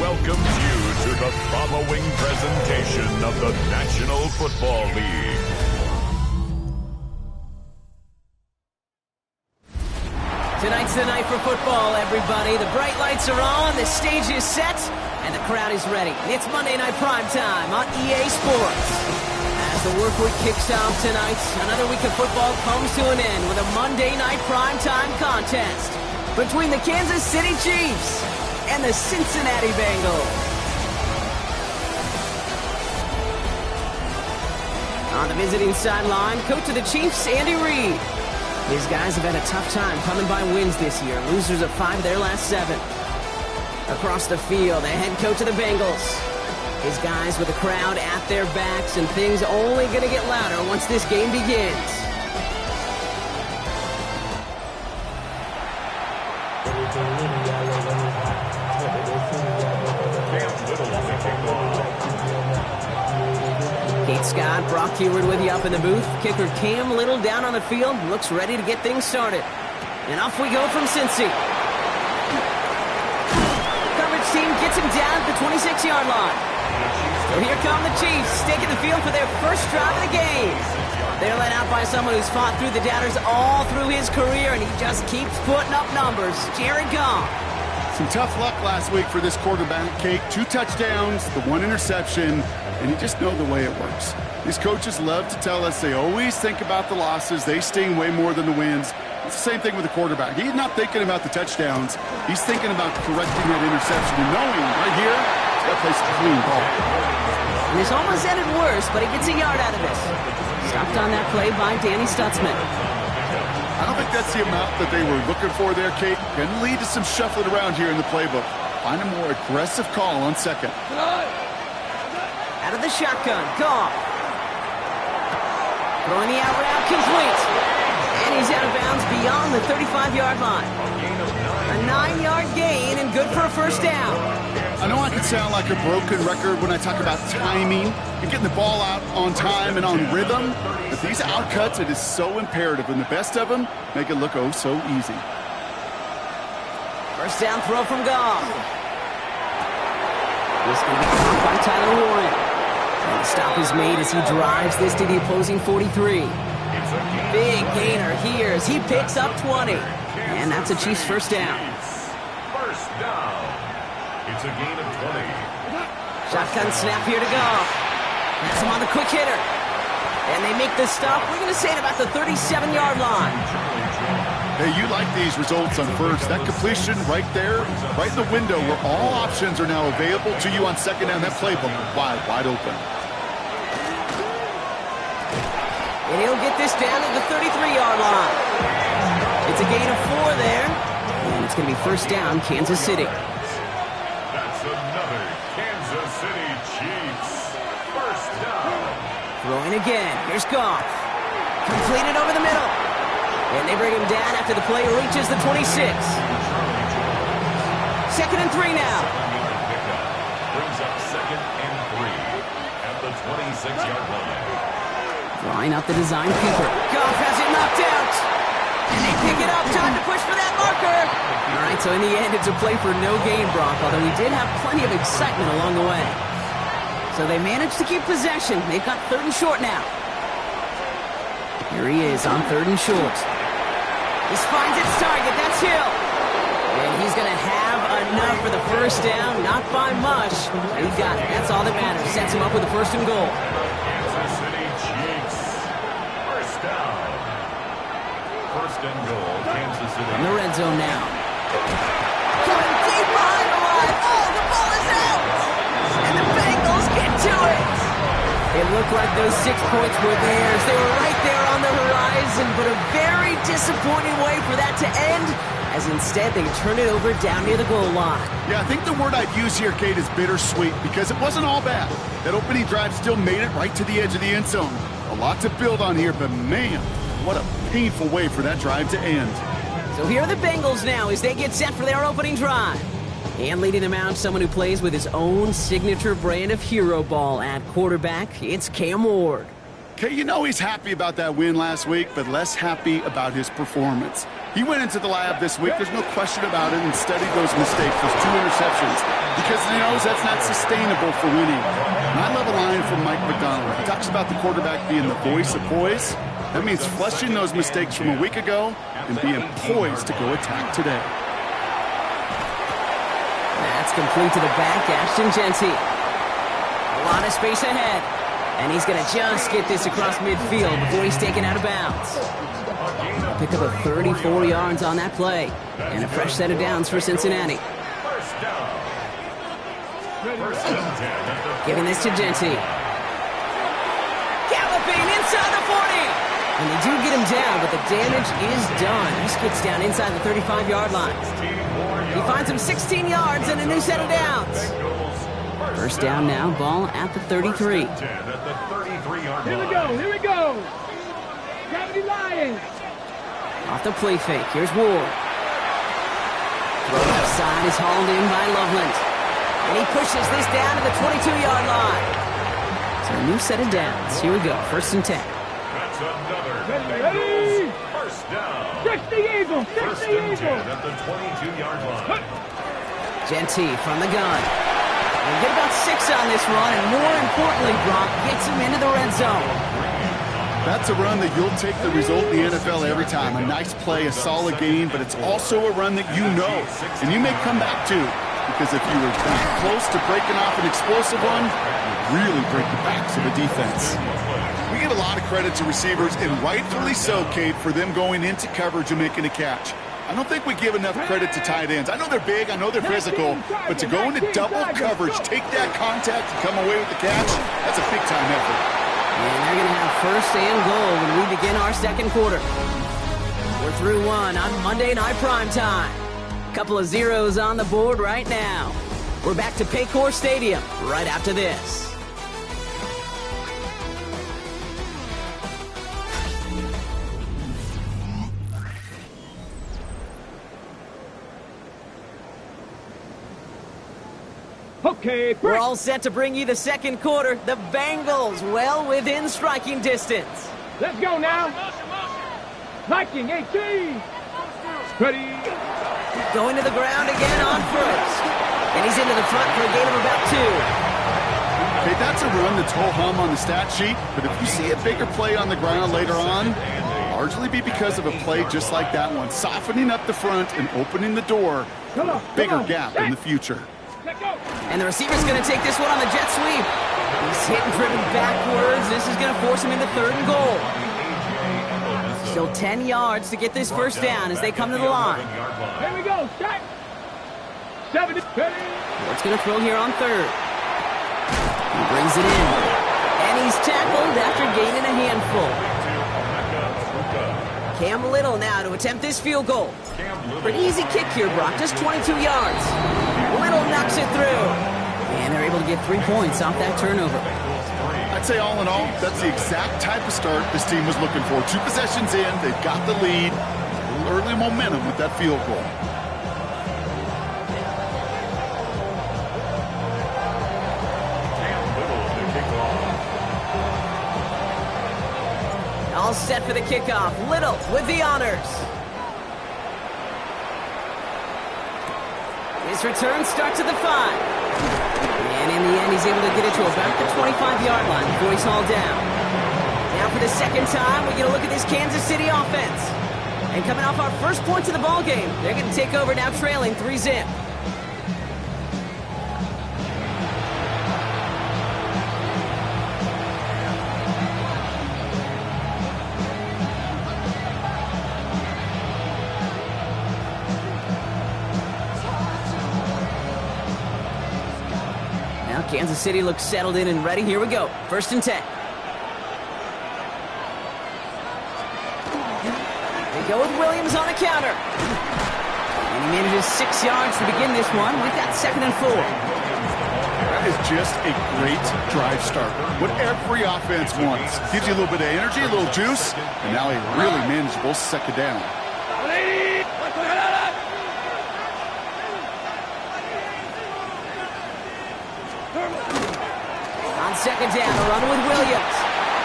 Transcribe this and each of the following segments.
welcomes you to the following presentation of the National Football League. Tonight's the night for football, everybody. The bright lights are on, the stage is set, and the crowd is ready. It's Monday Night Primetime on EA Sports. As the work week kicks off tonight, another week of football comes to an end with a Monday Night Primetime contest between the Kansas City Chiefs and the Cincinnati Bengals. On the visiting sideline, coach of the Chiefs, Andy Reid. His guys have had a tough time coming by wins this year. Losers of 5 of their last 7. Across the field, the head coach of the Bengals. His guys with the crowd at their backs, and things only going to get louder once this game begins. Kate Scott, Brock Heward with you up in the booth. Kicker Cam Little down on the field. Looks ready to get things started. And off we go from Cincy. Coverage team gets him down at the 26-yard line. So here come the Chiefs, taking the field for their first drive of the game. They're led out by someone who's fought through the doubters all through his career, and he just keeps putting up numbers. Jared Goff. Some tough luck last week for this quarterback, Kate. 2 touchdowns, the 1 interception, and you just know the way it works. These coaches love to tell us they always think about the losses. They sting way more than the wins. It's the same thing with the quarterback. He's not thinking about the touchdowns. He's thinking about correcting that interception and knowing right here, he's got to play some clean ball. And this almost ended worse, but he gets a yard out of this. Stopped on that play by Danny Stutzman. I don't think that's the amount that they were looking for there, Kate. Can lead to some shuffling around here in the playbook. Find a more aggressive call on second. Out of the shotgun, Goff. Throwing the out route, complete. And he's out of bounds beyond the 35-yard line. A 9-yard gain and good for a first down. I know I can sound like a broken record when I talk about timing and getting the ball out on time and on rhythm, but these outcuts, it is so imperative, and the best of them make it look oh so easy. First down throw from Goff. This can be caught by Tyler Warren. And the stop is made as he drives this to the opposing 43. Big gainer here as he picks up 20. And that's a Chiefs first down. First down. It's a gain of 20. Shotgun snap here to go. Pass him on the quick hitter. And they make the stop. We're going to say at about the 37-yard line. Hey, you like these results on first. That completion right there, right in the window where all options are now available to you on second down. That playbook wide open. And he'll get this down to the 33-yard line. It's a gain of 4 there. And it's going to be first down, Kansas City. That's another Kansas City Chiefs. First down. Throwing again. Here's Goff. Completed over the middle. And they bring him down after the play reaches the 26. Second and 3 now. Brings up second and 3 at the 26-yard line. Drawing up the design keeper. Goff has it knocked out. And they pick it up. Time to push for that marker. All right, so in the end, it's a play for no gain, Brock, although we did have plenty of excitement along the way. So they managed to keep possession. They've got 3rd and short now. Here he is on 3rd and short. This finds its target. That's Hill. And he's going to have enough for the first down. Not by much. He got it. That's all that matters. Sets him up with the 1st and goal. Kansas City Chiefs. First down. 1st and goal, Kansas City. In the red zone now. Coming deep behind the line. Oh, the ball is out. And the Bengals get to it. It looked like those 6 points were theirs. They were right there on the horizon, but a very disappointing way for that to end, as instead they turn it over down near the goal line. Yeah, I think the word I'd use here, Kate, is bittersweet, because it wasn't all bad. That opening drive still made it right to the edge of the end zone. A lot to build on here, but man, what a painful way for that drive to end. So here are the Bengals now as they get set for their opening drive. And leading them out, someone who plays with his own signature brand of hero ball at quarterback, it's Cam Ward. Okay, you know he's happy about that win last week, but less happy about his performance. He went into the lab this week, there's no question about it, and studied those mistakes, those 2 interceptions, because he knows that's not sustainable for winning. And I love a line from Mike McDonald. He talks about the quarterback being the voice of poise. That means flushing those mistakes from a week ago and being poised to go attack today. That's complete to the back, Ashton Genty. A lot of space ahead. And he's going to just get this across midfield before he's taken out of bounds. Pick up a 34 yards on that play. And a fresh set of downs for Cincinnati. Giving this to Genty. Galloping inside the 40. And they do get him down, but the damage is done. He skids down inside the 35-yard line. He finds him 16 yards and a new set of downs. First down now, ball at the 33. Here we go. Gravity Lions. Off the play fake, here's Ward. Throw outside is hauled in by Loveland. And he pushes this down to the 22-yard line. So a new set of downs. Here we go, 1st and 10. That's another Ready. first down. Fix the Eagles. First and 10 at the 22-yard line. Genty from the gun. He'll get about 6 on this run, and more importantly, Brock gets him into the red zone. That's a run that you'll take the result in the NFL every time. A nice play, a solid game, but it's also a run that you know, and you may come back to, because if you were close to breaking off an explosive one, you really break the backs of a defense. We give a lot of credit to receivers, and rightfully so, Kate, for them going into coverage and making a catch. I don't think we give enough credit to tight ends. I know they're big, I know they're physical, but to go into double coverage, take that contact, and come away with the catch, that's a big-time effort. And they're going to have 1st and goal when we begin our 2nd quarter. We're through 1 on Monday Night Prime Time. Couple of zeros on the board right now. We're back to Paycor Stadium right after this. Okay, We're all set to bring you the 2nd quarter. The Bengals well within striking distance. let's go now. Liking 18. Ready. Going to the ground again on 1st. And he's into the front for a gain of about 2. Okay, that's a run that's ho-hum on the stat sheet, but if you see a bigger play on the ground later on, it'll largely be because of a play just like that one, softening up the front and opening the door for a bigger gap in the future. And the receiver's going to take this one on the jet sweep. He's hit and driven backwards. This is going to force him into 3rd and goal. Still 10 yards to get this first down as they come to the line. Here we go, shot. 70. Ward's going to throw here on 3rd. He brings it in. And he's tackled after gaining a handful. Cam Little now to attempt this field goal. Pretty easy kick here, Brock. Just 22 yards. Little knocks it through. And they're able to get 3 points off that turnover. I'd say all in all, that's the exact type of start this team was looking for. 2 possessions in, they've got the lead. A little early momentum with that field goal. All set for the kickoff. Little with the honors. His return starts at the 5. And in the end, he's able to get it to about the 25-yard line before he's hauled down. Now for the second time, we get a look at this Kansas City offense. And coming off our first points of the ball game, they're going to take over now trailing 3-zip. Kansas City looks settled in and ready. Here we go. 1st and 10. They go with Williams on the counter. And he manages 6 yards to begin this one. We've got 2nd and 4. That is just a great drive start. What every offense wants. Gives you a little bit of energy, a little juice, and now a really manageable 2nd down. On 2nd down, a run with Williams.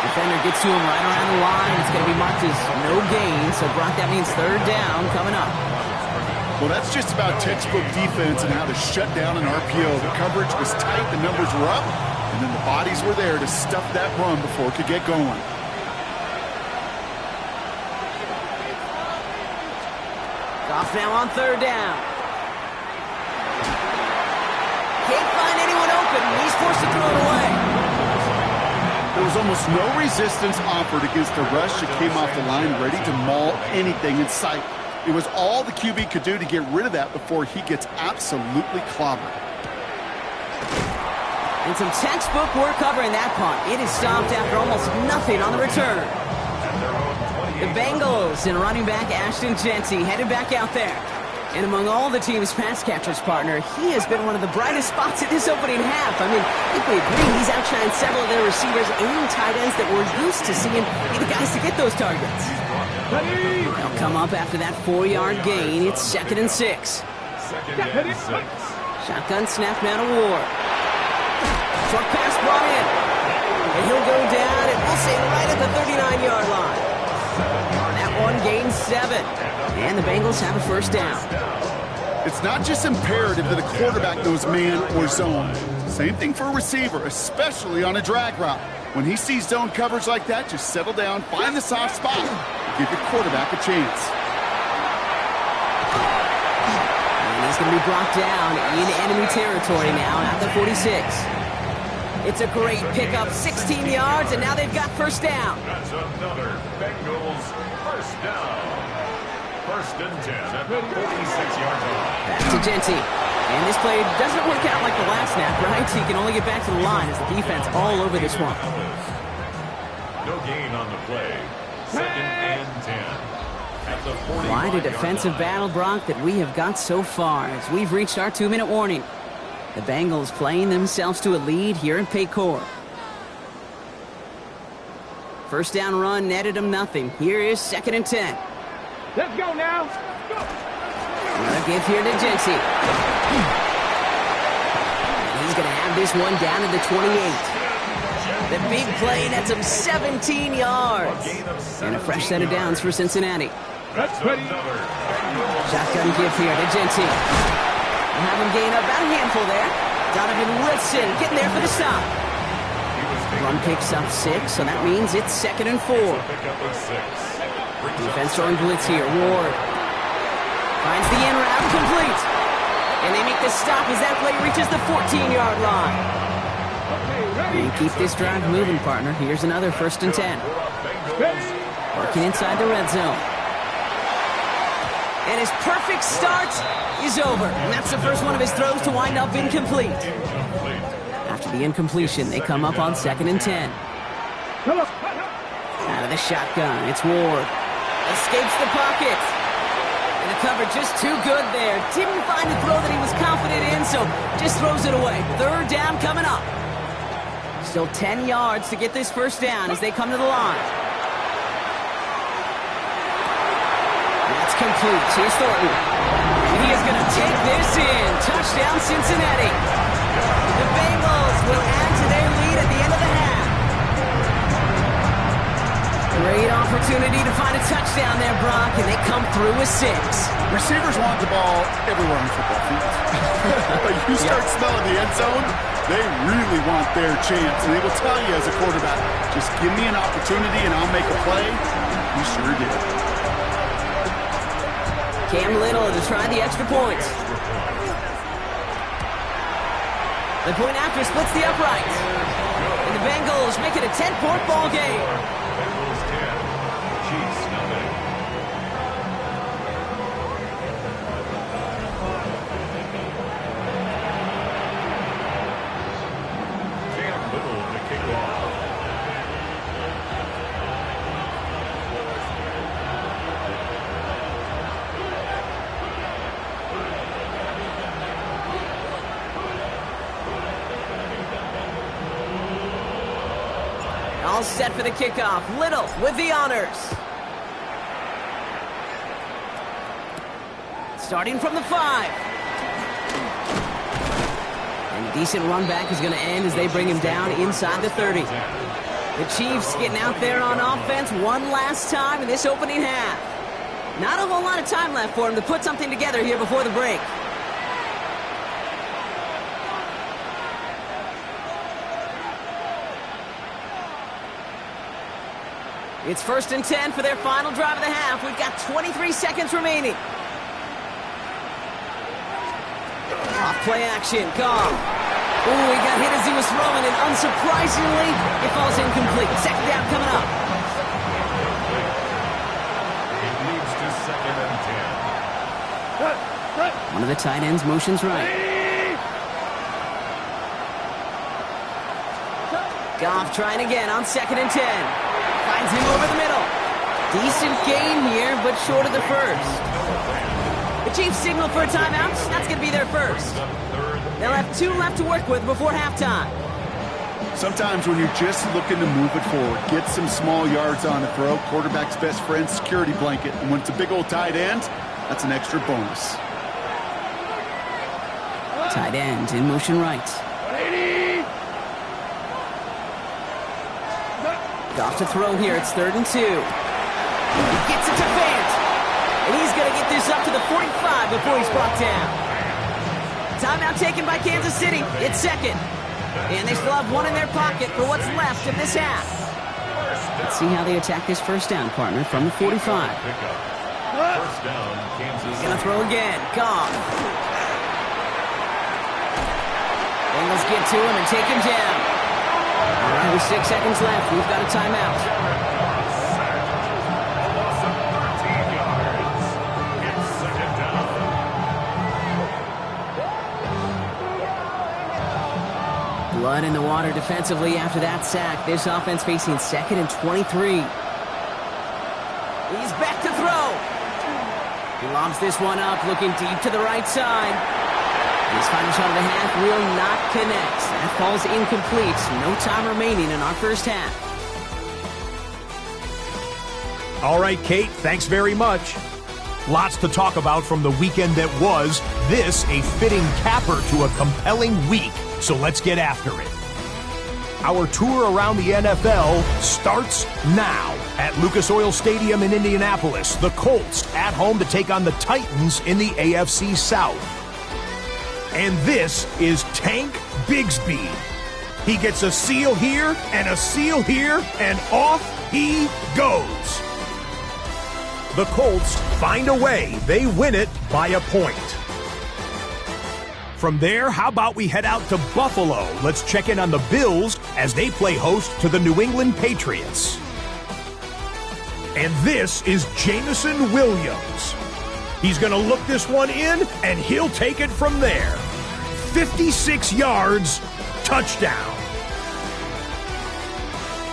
Defender gets to him right around the line. It's going to be marked as no gain. So, Brock, that means 3rd down coming up. Well, that's just about textbook defense and how to shut down an RPO. The coverage was tight, the numbers were up, and then the bodies were there to stuff that run before it could get going. Goff now on 3rd down. Can't find anyone open. He's forced to throw it away. There was almost no resistance offered against a rush that came off the line ready to maul anything in sight. It was all the QB could do to get rid of that before he gets absolutely clobbered. And some textbook work covering that punt. It is stopped after almost nothing on the return. The Bengals and running back Ashton Jeanty headed back out there. And among all the team's pass catchers, partner, he has been one of the brightest spots in this opening half. I mean, I think we agree he's outshined several of their receivers and tight ends that we're used to seeing be the guys to get those targets. They'll come up after that 4-yard gain. It's 2nd and 6. Shotgun snap now to Ward. Short pass brought in. And he'll go down, and we'll say right at the 39-yard line. That one gains 7. And the Bengals have a 1st down. It's not just imperative that a quarterback knows man or zone. Same thing for a receiver, especially on a drag route. When he sees zone coverage like that, just settle down, find the soft spot, and give your quarterback a chance. And he's going to be brought down in enemy territory now at the 46. It's a great pickup, 16 yards, and now they've got 1st down. That's another Bengals 1st down. 1st and 10 at the 46-yard line. Back to Jeanty. And this play doesn't work out like the last snap, right? He can only get back to the line as the defense all over this one. No gain on the play. 2nd and 10 at the 40. Quite a defensive battle, Brock, that we have got so far as we've reached our 2-minute warning. The Bengals playing themselves to a lead here in Paycor. 1st down run netted them nothing. Here is 2nd and 10. Let's go now. Go. Another give here to Jeanty. He's going to have this one down to the 28. The big play nets him 17 yards. And a fresh set of downs for Cincinnati. That's ready. Shotgun give here to Jeanty. We'll have him gain about a handful there. Donovan Wilson getting there for the stop. Run picks up 6, so that means it's 2nd and 4. Defense throwing blitz here. Ward finds the in route, complete. And they make the stop as that play reaches the 14-yard line. And keep this drive moving, partner. Here's another 1st and 10. Working inside the red zone. And his perfect start is over. And that's the first one of his throws to wind up incomplete. After the incompletion, they come up on 2nd and 10. Out of the shotgun, it's Ward. Escapes the pocket. And the cover just too good there. Didn't find a throw that he was confident in, so just throws it away. 3rd down coming up. Still 10 yards to get this 1st down as they come to the line. That's complete. Here's Thornton. He is going to take this in. Touchdown, Cincinnati. The Bengals will add to their lead at the end of the half. Great opportunity to find a touchdown there, Brock, and they come through with 6. Receivers want the ball everywhere on the football field. But you start smelling the end zone, they really want their chance. And they will tell you as a quarterback, just give me an opportunity and I'll make a play. You sure did. Cam Little to try the extra point. The point after splits the uprights. And the Bengals make it a 10-point ball game. Bengals 10, Chiefs nothing. Cam Little to kick off. All set for the kickoff. Little with the honors. Starting from the 5. And a decent run back is going to end as they bring him down inside the 30. The Chiefs getting out there on offense one last time in this opening half. Not a whole lot of time left for him to put something together here before the break. It's 1st and 10 for their final drive of the half. We've got 23 seconds remaining. Off play action. Goff. Ooh, he got hit as he was throwing, and unsurprisingly, it falls incomplete. 2nd down coming up. It leads to 2nd and 10. One of the tight ends motions right. Goff trying again on 2nd and 10. Finds him over the middle. Decent gain here, but short of the 1st. The Chiefs signal for a timeout. That's going to be their 1st. They'll have 2 left to work with before halftime. Sometimes when you're just looking to move it forward, get some small yards on the throw, quarterback's best friend, security blanket. And when it's a big old tight end, that's an extra bonus. Tight end in motion right. Goff to throw here. It's 3rd and 2. He gets it to Fant. And he's going to get this up to the 45 before he's brought down. Timeout taken by Kansas City. It's 2nd. And they still have 1 in their pocket for what's left of this half. Let's see how they attack this 1st down, partner, from the 45. 1st down, Kansas City. He's going to throw again. Goff. Bengals get to him and take him down. All right, with 6 seconds left, we've got a timeout. Loss of 13 yards. It's 2nd down. Blood in the water defensively after that sack. This offense facing 2nd and 23. He's back to throw. He lobs this one up, looking deep to the right side. His final shot of the half will not connect. That falls incomplete. No time remaining in our 1st half. All right, Kate, thanks very much. Lots to talk about from the weekend that was. This a fitting capper to a compelling week. So let's get after it. Our tour around the NFL starts now. At Lucas Oil Stadium in Indianapolis, the Colts at home to take on the Titans in the AFC South. And this is Tank Bigsby. He gets a seal here and a seal here, and off he goes. The Colts find a way. They win it by a point. From there, how about we head out to Buffalo? Let's check in on the Bills as they play host to the New England Patriots. And this is Jameson Williams. He's going to look this one in, and he'll take it from there. 56 yards, touchdown.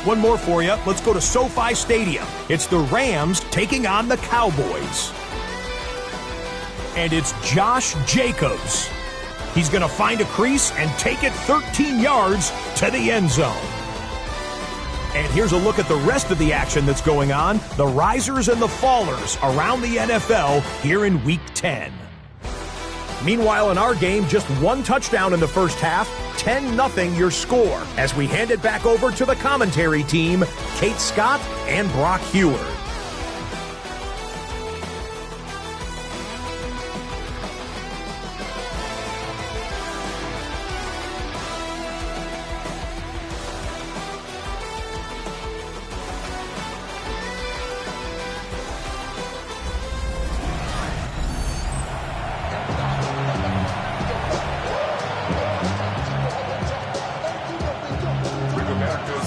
One more for you. Let's go to SoFi Stadium. It's the Rams taking on the Cowboys. And it's Josh Jacobs. He's going to find a crease and take it 13 yards to the end zone. And here's a look at the rest of the action that's going on. The risers and the fallers around the NFL here in Week 10. Meanwhile, in our game, just one touchdown in the first half. 10-0 your score. As we hand it back over to the commentary team, Kate Scott and Brock Heward.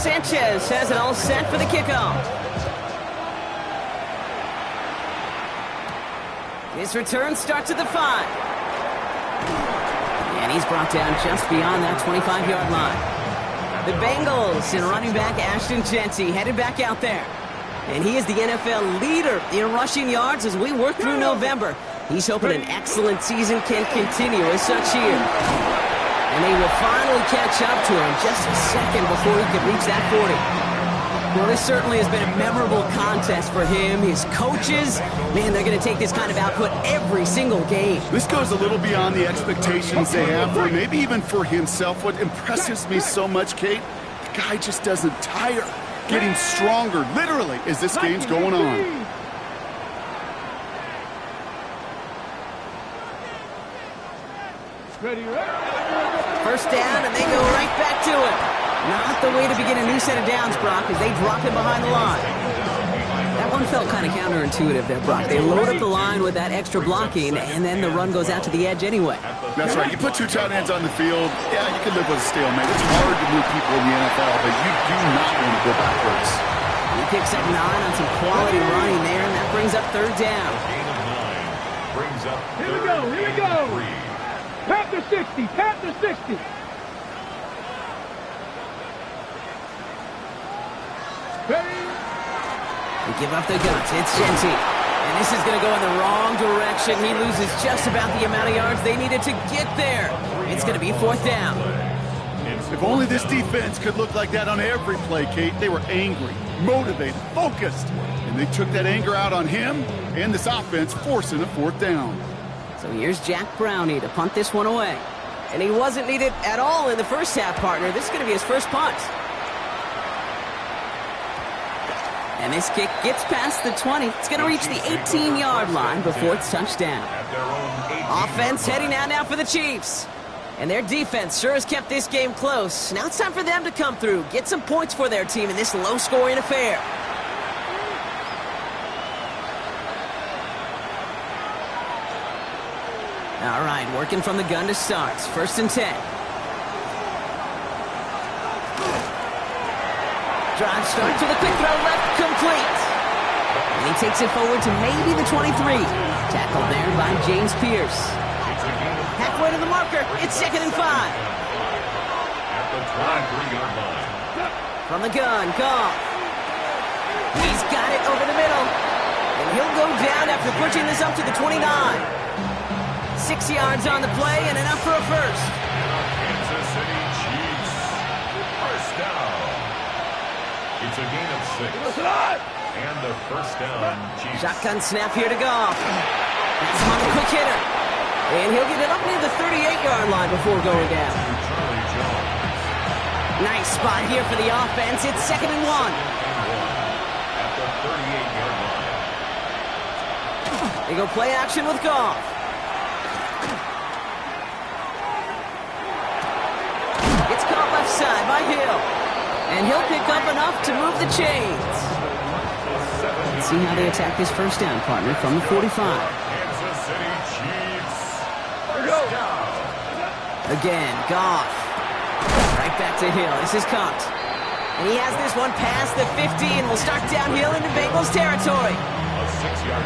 Sanchez has it all set for the kickoff. His return starts at the 5. And he's brought down just beyond that 25-yard line. The Bengals and running back Ashton Jeanty headed back out there. And he is the NFL leader in rushing yards as we work through November. He's hoping an excellent season can continue as such here. And they will finally catch up to him just a second before he could reach that 40. Well, this certainly has been a memorable contest for him. His coaches, man, they're going to take this kind of output every single game. This goes a little beyond the expectations they have for him, maybe even for himself. What impresses me so much, Kate, the guy just doesn't tire. Getting stronger, literally, as this game's going on. Ready. First down, and they go right back to it. Not the way to begin a new set of downs, Brock, as they drop him behind the line. That one felt kind of counterintuitive there, Brock. They load up the line with that extra blocking, and then the run goes out to the edge anyway. That's right. You put two tight ends on the field, yeah, you can live with a stalemate. It's hard to move people in the NFL, but you do not want to go backwards. He picks up 9 on some quality running there, and that brings up third down. Gain of 9 brings up Here we go, here we go. Panther 60, Panther 60. They give up the guts. It's Jeanty. And this is going to go in the wrong direction. He loses just about the amount of yards they needed to get there. It's going to be fourth down. If only this defense could look like that on every play, Kate. They were angry, motivated, focused. And they took that anger out on him and this offense, forcing a fourth down. So here's Jack Brownie to punt this one away. And he wasn't needed at all in the first half, partner. This is going to be his first punt. And this kick gets past the 20. It's going to reach the 18-yard line before it's touchdown. Offense heading out now for the Chiefs. And their defense sure has kept this game close. Now it's time for them to come through, get some points for their team in this low-scoring affair. All right, working from the gun to start. First and 10. Drive start to the quick throw left, complete. And he takes it forward to maybe the 23. Tackled there by James Pierce. Halfway to the marker, it's 2nd and 5. At the 23-yard line. From the gun, Goff. He's got it over the middle. And he'll go down after pushing this up to the 29. 6 yards on the play and enough for a first. Kansas City Chiefs. First down. It's a gain of 6. And the first down, Chiefs. Shotgun snap here to Goff. That's him on the quick hitter. And he'll get it up near the 38-yard line before going down. Charlie Jones. Nice spot here for the offense. It's 2nd and 1. At the 38-yard line. They go play action with Goff. It's caught left side by Hill. And he'll pick up enough to move the chains. Let's see how they attack this first down, partner, from the 45. Kansas City Chiefs. First down. Again, Goff. Right back to Hill. This is caught. And he has this one past the 50 and will start downhill into Bengals territory.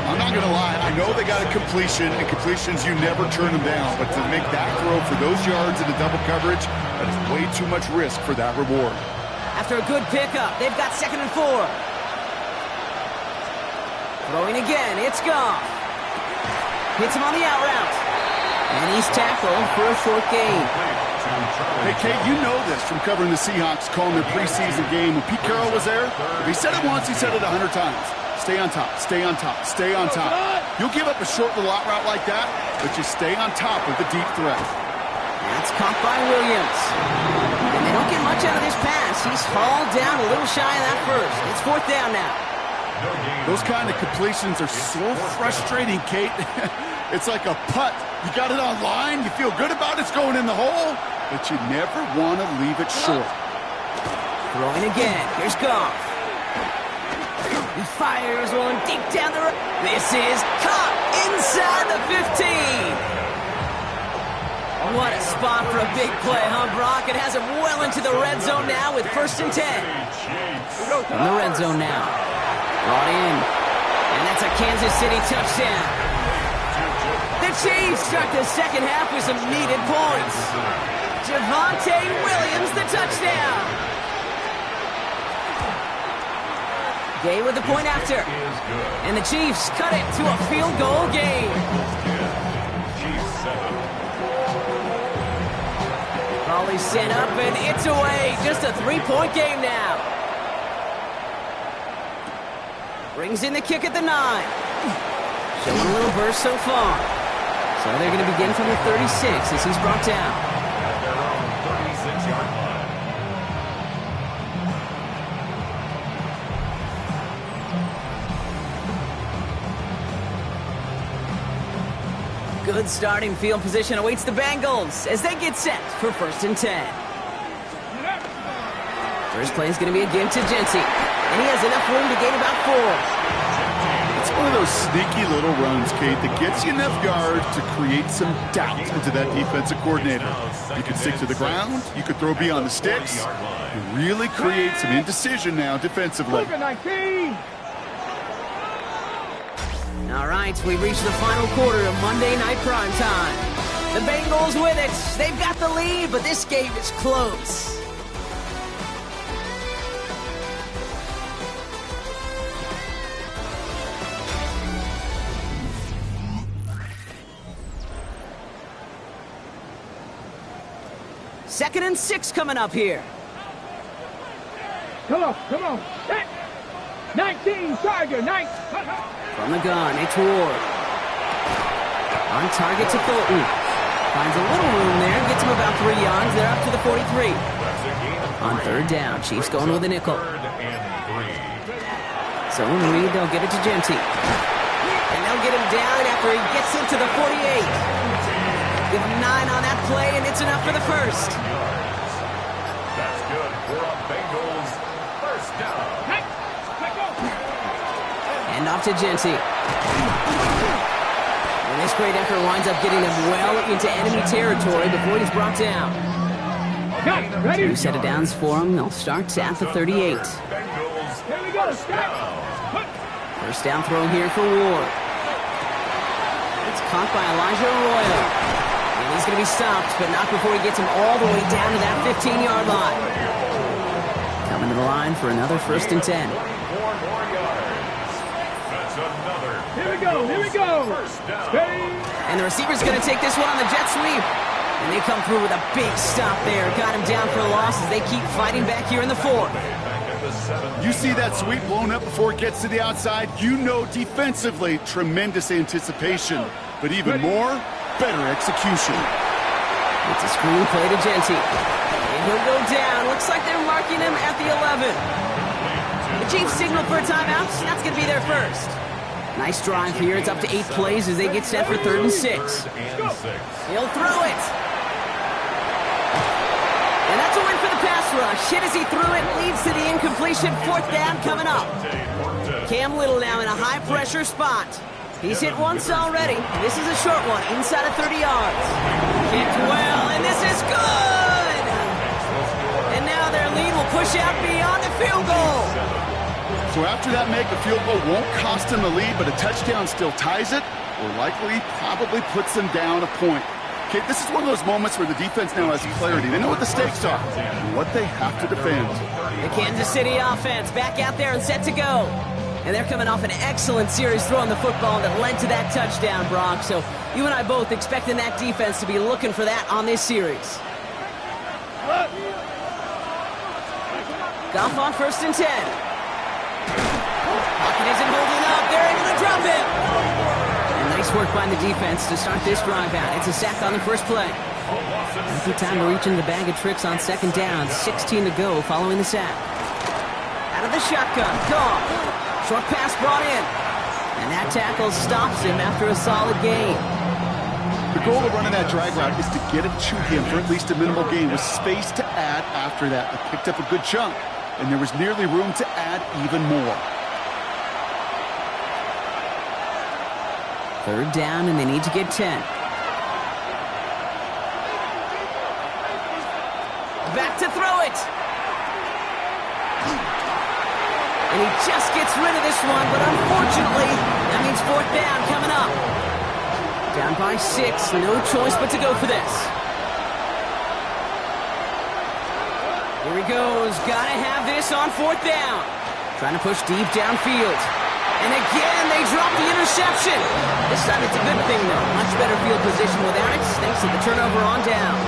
I'm not going to lie. I know they got a completion, and completions, you never turn them down. But to make that throw for those yards in the double coverage, that is way too much risk for that reward. After a good pickup, they've got 2nd and 4. Throwing again, it's Goff. Hits him on the out route. And he's tackled for a short gain. Hey, Kate, you know this from covering the Seahawks, calling their preseason game. When Pete Carroll was there, if he said it once, he said it 100 times. Stay on top, stay on top, stay on top. You'll give up a short little out route like that, but you stay on top of the deep threat. That's caught by Williams. And they don't get much out of this pass. He's hauled down a little shy of that first. It's 4th down now. Those kind of completions are so frustrating, Kate. It's like a putt. You got it on line, you feel good about it's going in the hole, but you never want to leave it short. Throwing again. Here's Goff. He fires one deep down the road. This is caught inside the 15. What a spot for a big play, huh, Brock? It has him well into the red zone now with 1st and 10. From the red zone now. Brought in. And that's a Kansas City touchdown. The Chiefs start the second half with some needed points. Javonte Williams, the touchdown. Gay with the point after. And the Chiefs cut it to a field goal game. Raleigh sent up and it's away. Just a 3-point game now. Brings in the kick at the 9. Showing a little burst so far. So they're going to begin from the 36 as he's brought down. At their own 36-yard line. Good starting field position awaits the Bengals as they get set for 1st and 10. First play is going to be a give to Genty, and he has enough room to gain about 4. It's one of those sneaky little runs, Kate, that gets you enough yards to create some doubt into that defensive coordinator. You can stick to the ground, you could throw beyond the sticks, and really create some indecision now defensively. All right, we've reached the final quarter of Monday Night Primetime. The Bengals with it. They've got the lead, but this game is close. Second and 6 coming up here. Come on. Set. 19, Tiger, 9. From the gun, it's Ward. On target to Fulton. Finds a little room there, gets him about 3 yards. They're up to the 43. On 3rd down, Chiefs going with a nickel. Zone read, they'll get it to Genty. And they'll get him down after he gets into the 48. Give him 9 on that play, and it's enough for the first. That's good for a Bengals first down. And off to Genty. And this great effort winds up getting them well into enemy territory before he's brought down. Ready? 2 set of downs for him. They'll start at the 38. Here we go. First down throw here for Ward. It's caught by Elijah Arroyo. And he's going to be stopped, but not before he gets him all the way down to that 15-yard line. Coming to the line for another 1st and 10. 4 more yards. That's another. Here we go. First down. And the receiver's going to take this one on the jet sweep. And they come through with a big stop there. Got him down for a loss as they keep fighting back here in the 4th. You see that sweep blown up before it gets to the outside, you know defensively, tremendous anticipation. But even more, better execution. It's a screen play to Genty. And he'll go down. Looks like they're marking him at the 11. The Chiefs signal for a timeout. That's going to be their first. Nice drive here. It's up to 8 plays as they get set for 3rd and 6. He'll throw it. And that's a win for the pass rush. Hit as he threw it, leads to the incompletion. 4th down coming up. Cam Little now in a high-pressure spot. He's hit once already. This is a short one, inside of 30 yards. Kicked well, and this is So after that make, a field goal won't cost them the lead, but a touchdown still ties it, or likely probably puts them down a point. Okay, this is one of those moments where the defense now has clarity. They know what the stakes are and what they have to defend. The Kansas City offense back out there and set to go. And they're coming off an excellent series throwing the football that led to that touchdown, Brock. So you and I both expecting that defense to be looking for that on this series. Goff on 1st and 10. Pocket isn't holding up. They're able to drop it. And nice work by the defense to start this drive out. It's a sack on the first play. Every time to reach into the bag of tricks on 2nd down. 16 to go following the sack. Out of the shotgun. Goff. Short pass brought in. And that tackle stops him after a solid gain. The goal of running that drag route is to get it to him for at least a minimal gain with space to add after that. They picked up a good chunk, and there was nearly room to add even more. 3rd down, and they need to get 10. Back to throw it. And he just gets rid of this one, but unfortunately, that means 4th down coming up. Down by 6, no choice but to go for this. Here he goes, gotta have this on 4th down. Trying to push deep downfield. And again, they drop the interception. This time it's a good thing, though. Much better field position without it, thanks to the turnover on downs.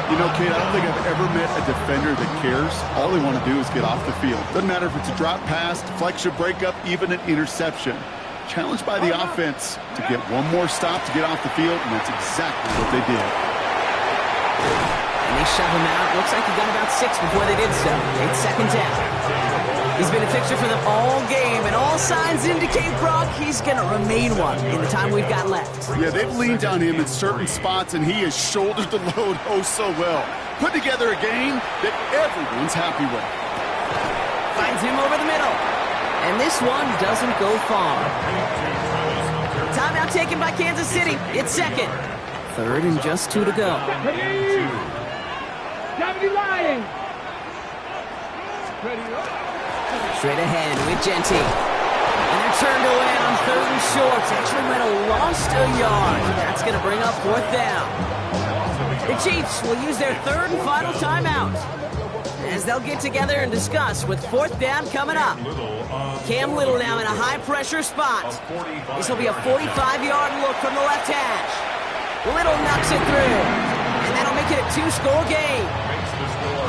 You know, Kate, I don't think I've ever met a defender that cares. All they want to do is get off the field. Doesn't matter if it's a drop pass, deflection, breakup, even an interception. Challenged by the offense to get one more stop to get off the field, and that's exactly what they did. And they shove him out. Looks like he got about 6 before they did so. It's 2nd down. He's been a fixture for them all game, and all signs indicate, Brock, he's going to remain one in the time we've got left. Yeah, they've leaned on him in certain spots, and he has shouldered the load oh so well. Put together a game that everyone's happy with. Finds him over the middle. And this one doesn't go far. Timeout taken by Kansas City. It's 2nd. 3rd and just 2 to go. Straight ahead with Genty. And they're turned away on 3rd and short. Actually might have lost a yard. That's going to bring up 4th down. The Chiefs will use their 3rd and final timeout as they'll get together and discuss with 4th down coming up. Cam Little now in a high-pressure spot. This will be a 45-yard look from the left hash. Little knocks it through, and that'll make it a 2-score game.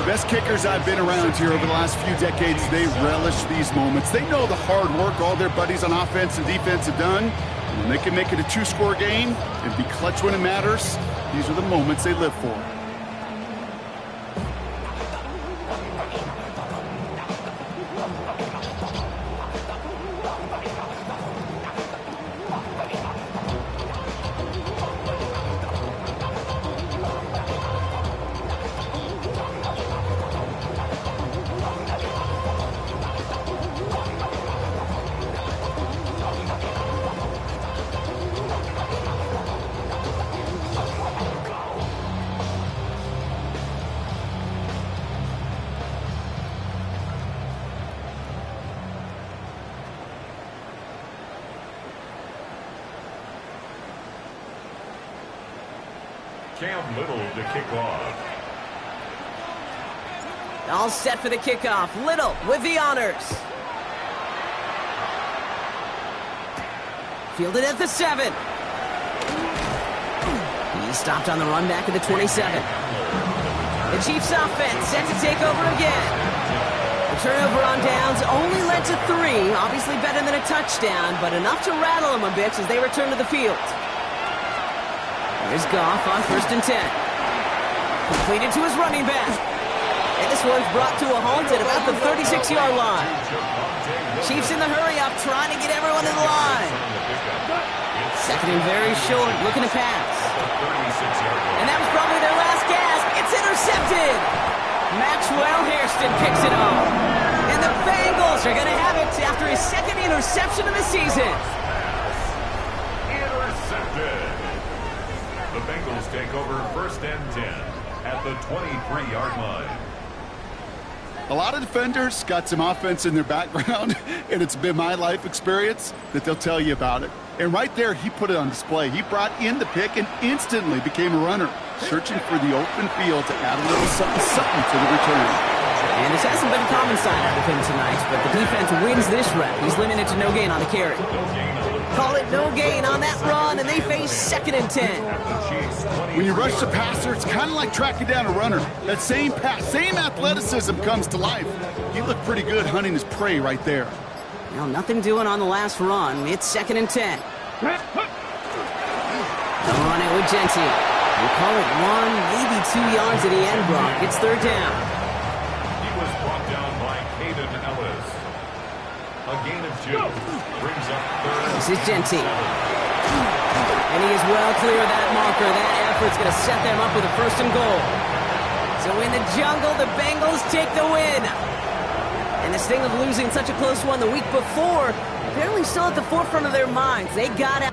The best kickers I've been around here over the last few decades, they relish these moments. They know the hard work all their buddies on offense and defense have done. And when they can make it a 2-score game and be clutch when it matters, these are the moments they live for. Cam Little to kick off. All set for the kickoff. Little with the honors. Fielded at the 7. He's stopped on the run back at the 27. The Chiefs offense set to take over again. The turnover on downs only led to 3. Obviously better than a touchdown, but enough to rattle them a bit as they return to the field. Here's Goff on 1st and 10. Completed to his running back. And this one's brought to a halt at about the 36-yard line. Chiefs in the hurry-up, trying to get everyone in line. 2nd and very short, looking to pass. And that was probably their last gasp. It's intercepted. Maxwell Hairston picks it up. And the Bengals are going to have it after his 2nd interception of the season. Intercepted. The Bengals take over 1st and 10 at the 23-yard line. A lot of defenders got some offense in their background, and it's been my life experience that they'll tell you about it. And right there, he put it on display. He brought in the pick and instantly became a runner, searching for the open field to add a little something to the return. And this hasn't been a common side out of him tonight, but the defense wins this rep. He's limited to no gain on the carry. Call it no gain on that run, and they face 2nd and 10. When you rush the passer, it's kind of like tracking down a runner. That same pass, same athleticism comes to life. He looked pretty good hunting his prey right there. Well, nothing doing on the last run. It's 2nd and 10. They'll run it with Genty. We'll call it 1, maybe 2 yards at the end, Brock. It's 3rd down. He was brought down by Caden Ellis. A gain of 2 brings up 3rd. This is Genty. And he is well clear of that marker. That effort's going to set them up with a 1st and goal. So in the jungle, the Bengals take the win. And this thing of losing such a close one the week before, apparently still at the forefront of their minds. They got out.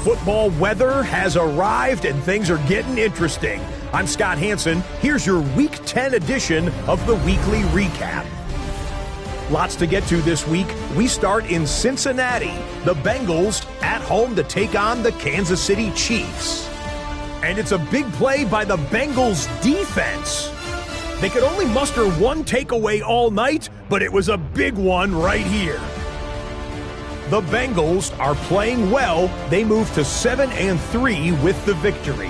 Football weather has arrived and things are getting interesting. I'm Scott Hansen. Here's your Week 10 edition of the Weekly Recap. Lots to get to this week. We start in Cincinnati. The Bengals at home to take on the Kansas City Chiefs. And it's a big play by the Bengals defense. They could only muster one takeaway all night, but it was a big one right here. The Bengals are playing well. They move to 7-3 with the victory.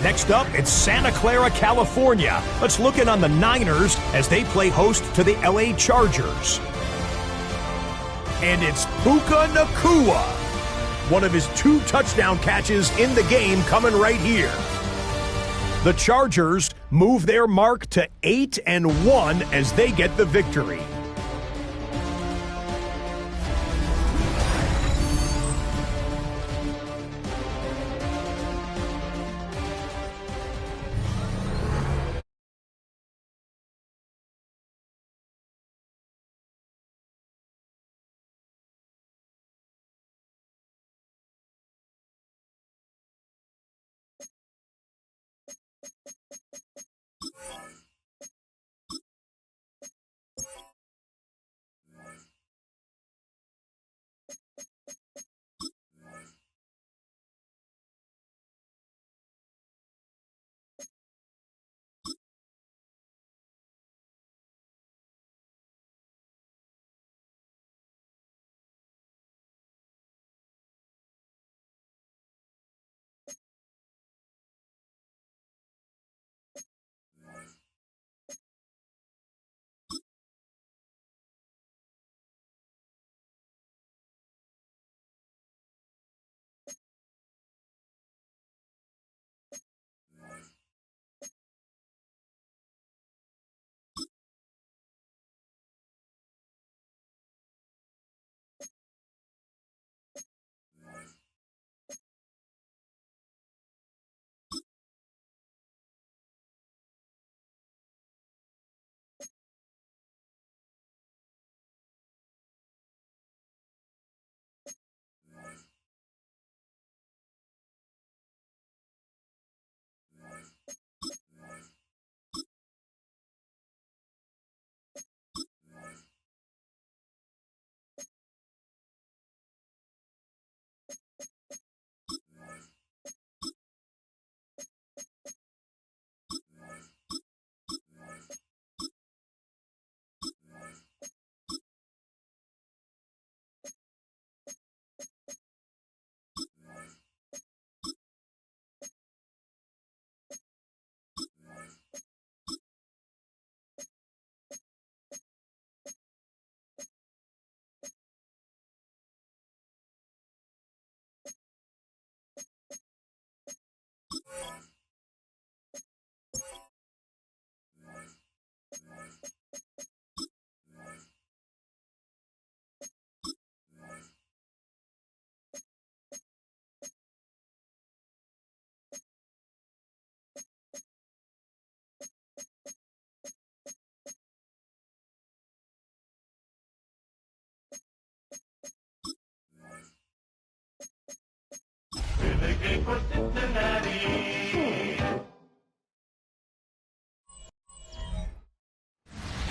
Next up, it's Santa Clara, California. Let's look in on the Niners as they play host to the LA Chargers. And it's Puka Nacua. One of his 2 touchdown catches in the game coming right here. The Chargers move their mark to 8-1 as they get the victory.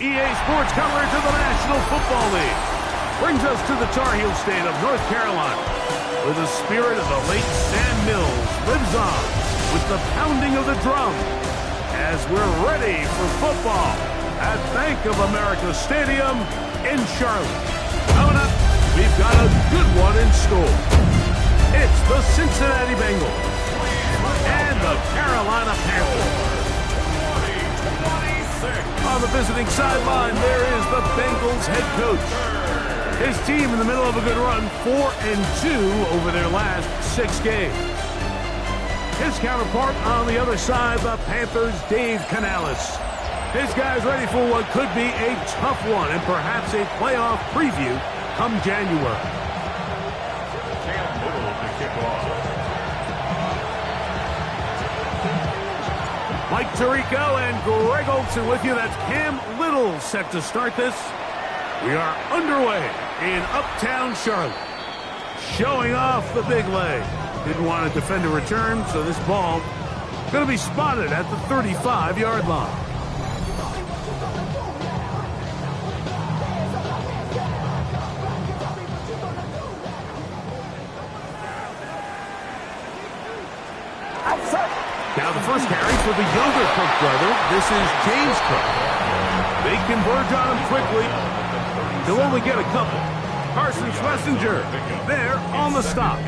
EA Sports coverage of the National Football League brings us to the Tar Heel state of North Carolina, where the spirit of the late Sam Mills lives on with the pounding of the drum as we're ready for football at Bank of America Stadium in Charlotte. Coming up, we've got a good one in store. It's the Cincinnati Bengals and the Carolina Panthers. On the visiting sideline, there is the Bengals head coach. His team in the middle of a good run, 4-2 over their last 6 games. His counterpart on the other side, the Panthers' Dave Canales. His guys ready for what could be a tough one and perhaps a playoff preview come January. Cam Little to kick off. Mike Tirico and Greg Olsen with you. That's Cam Little set to start this. We are underway in Uptown Charlotte. Showing off the big leg. Didn't want to defend a return, so this ball going to be spotted at the 35-yard line. Now the first carry for the younger Cook brother. This is James Cook. They converge on him quickly. He'll only get a couple. Carson Schlesinger there on the stop.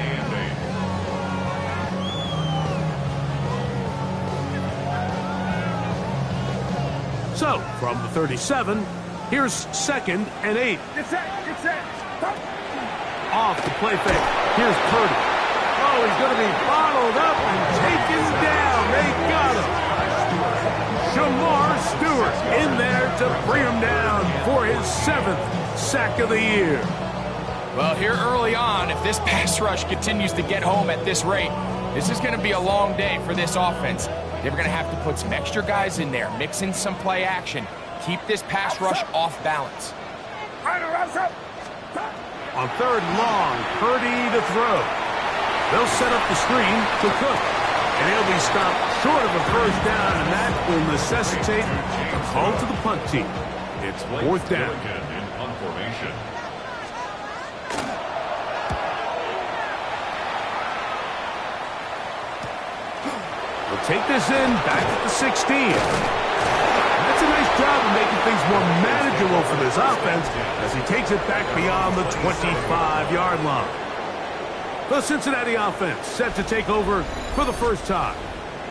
So, from the 37, here's 2nd and 8. Get set, get set. Off the play fake. Here's Purdy. Oh, he's going to be bottled up and taken down. They got him. Shamar Stewart in there to bring him down for his 7th sack of the year. Well, here early on, if this pass rush continues to get home at this rate, this is going to be a long day for this offense. They're going to have to put some extra guys in there, mix in some play action, keep this pass rush off balance. On 3rd and long, Purdy to throw. They'll set up the screen to Cook, and he'll be stopped short of a first down, and that will necessitate a call to the punt team. It's 4th down. In punt formation. We'll take this in back at the 16. That's a nice job of making things more manageable for this offense as he takes it back beyond the 25-yard line. The Cincinnati offense set to take over for the first time.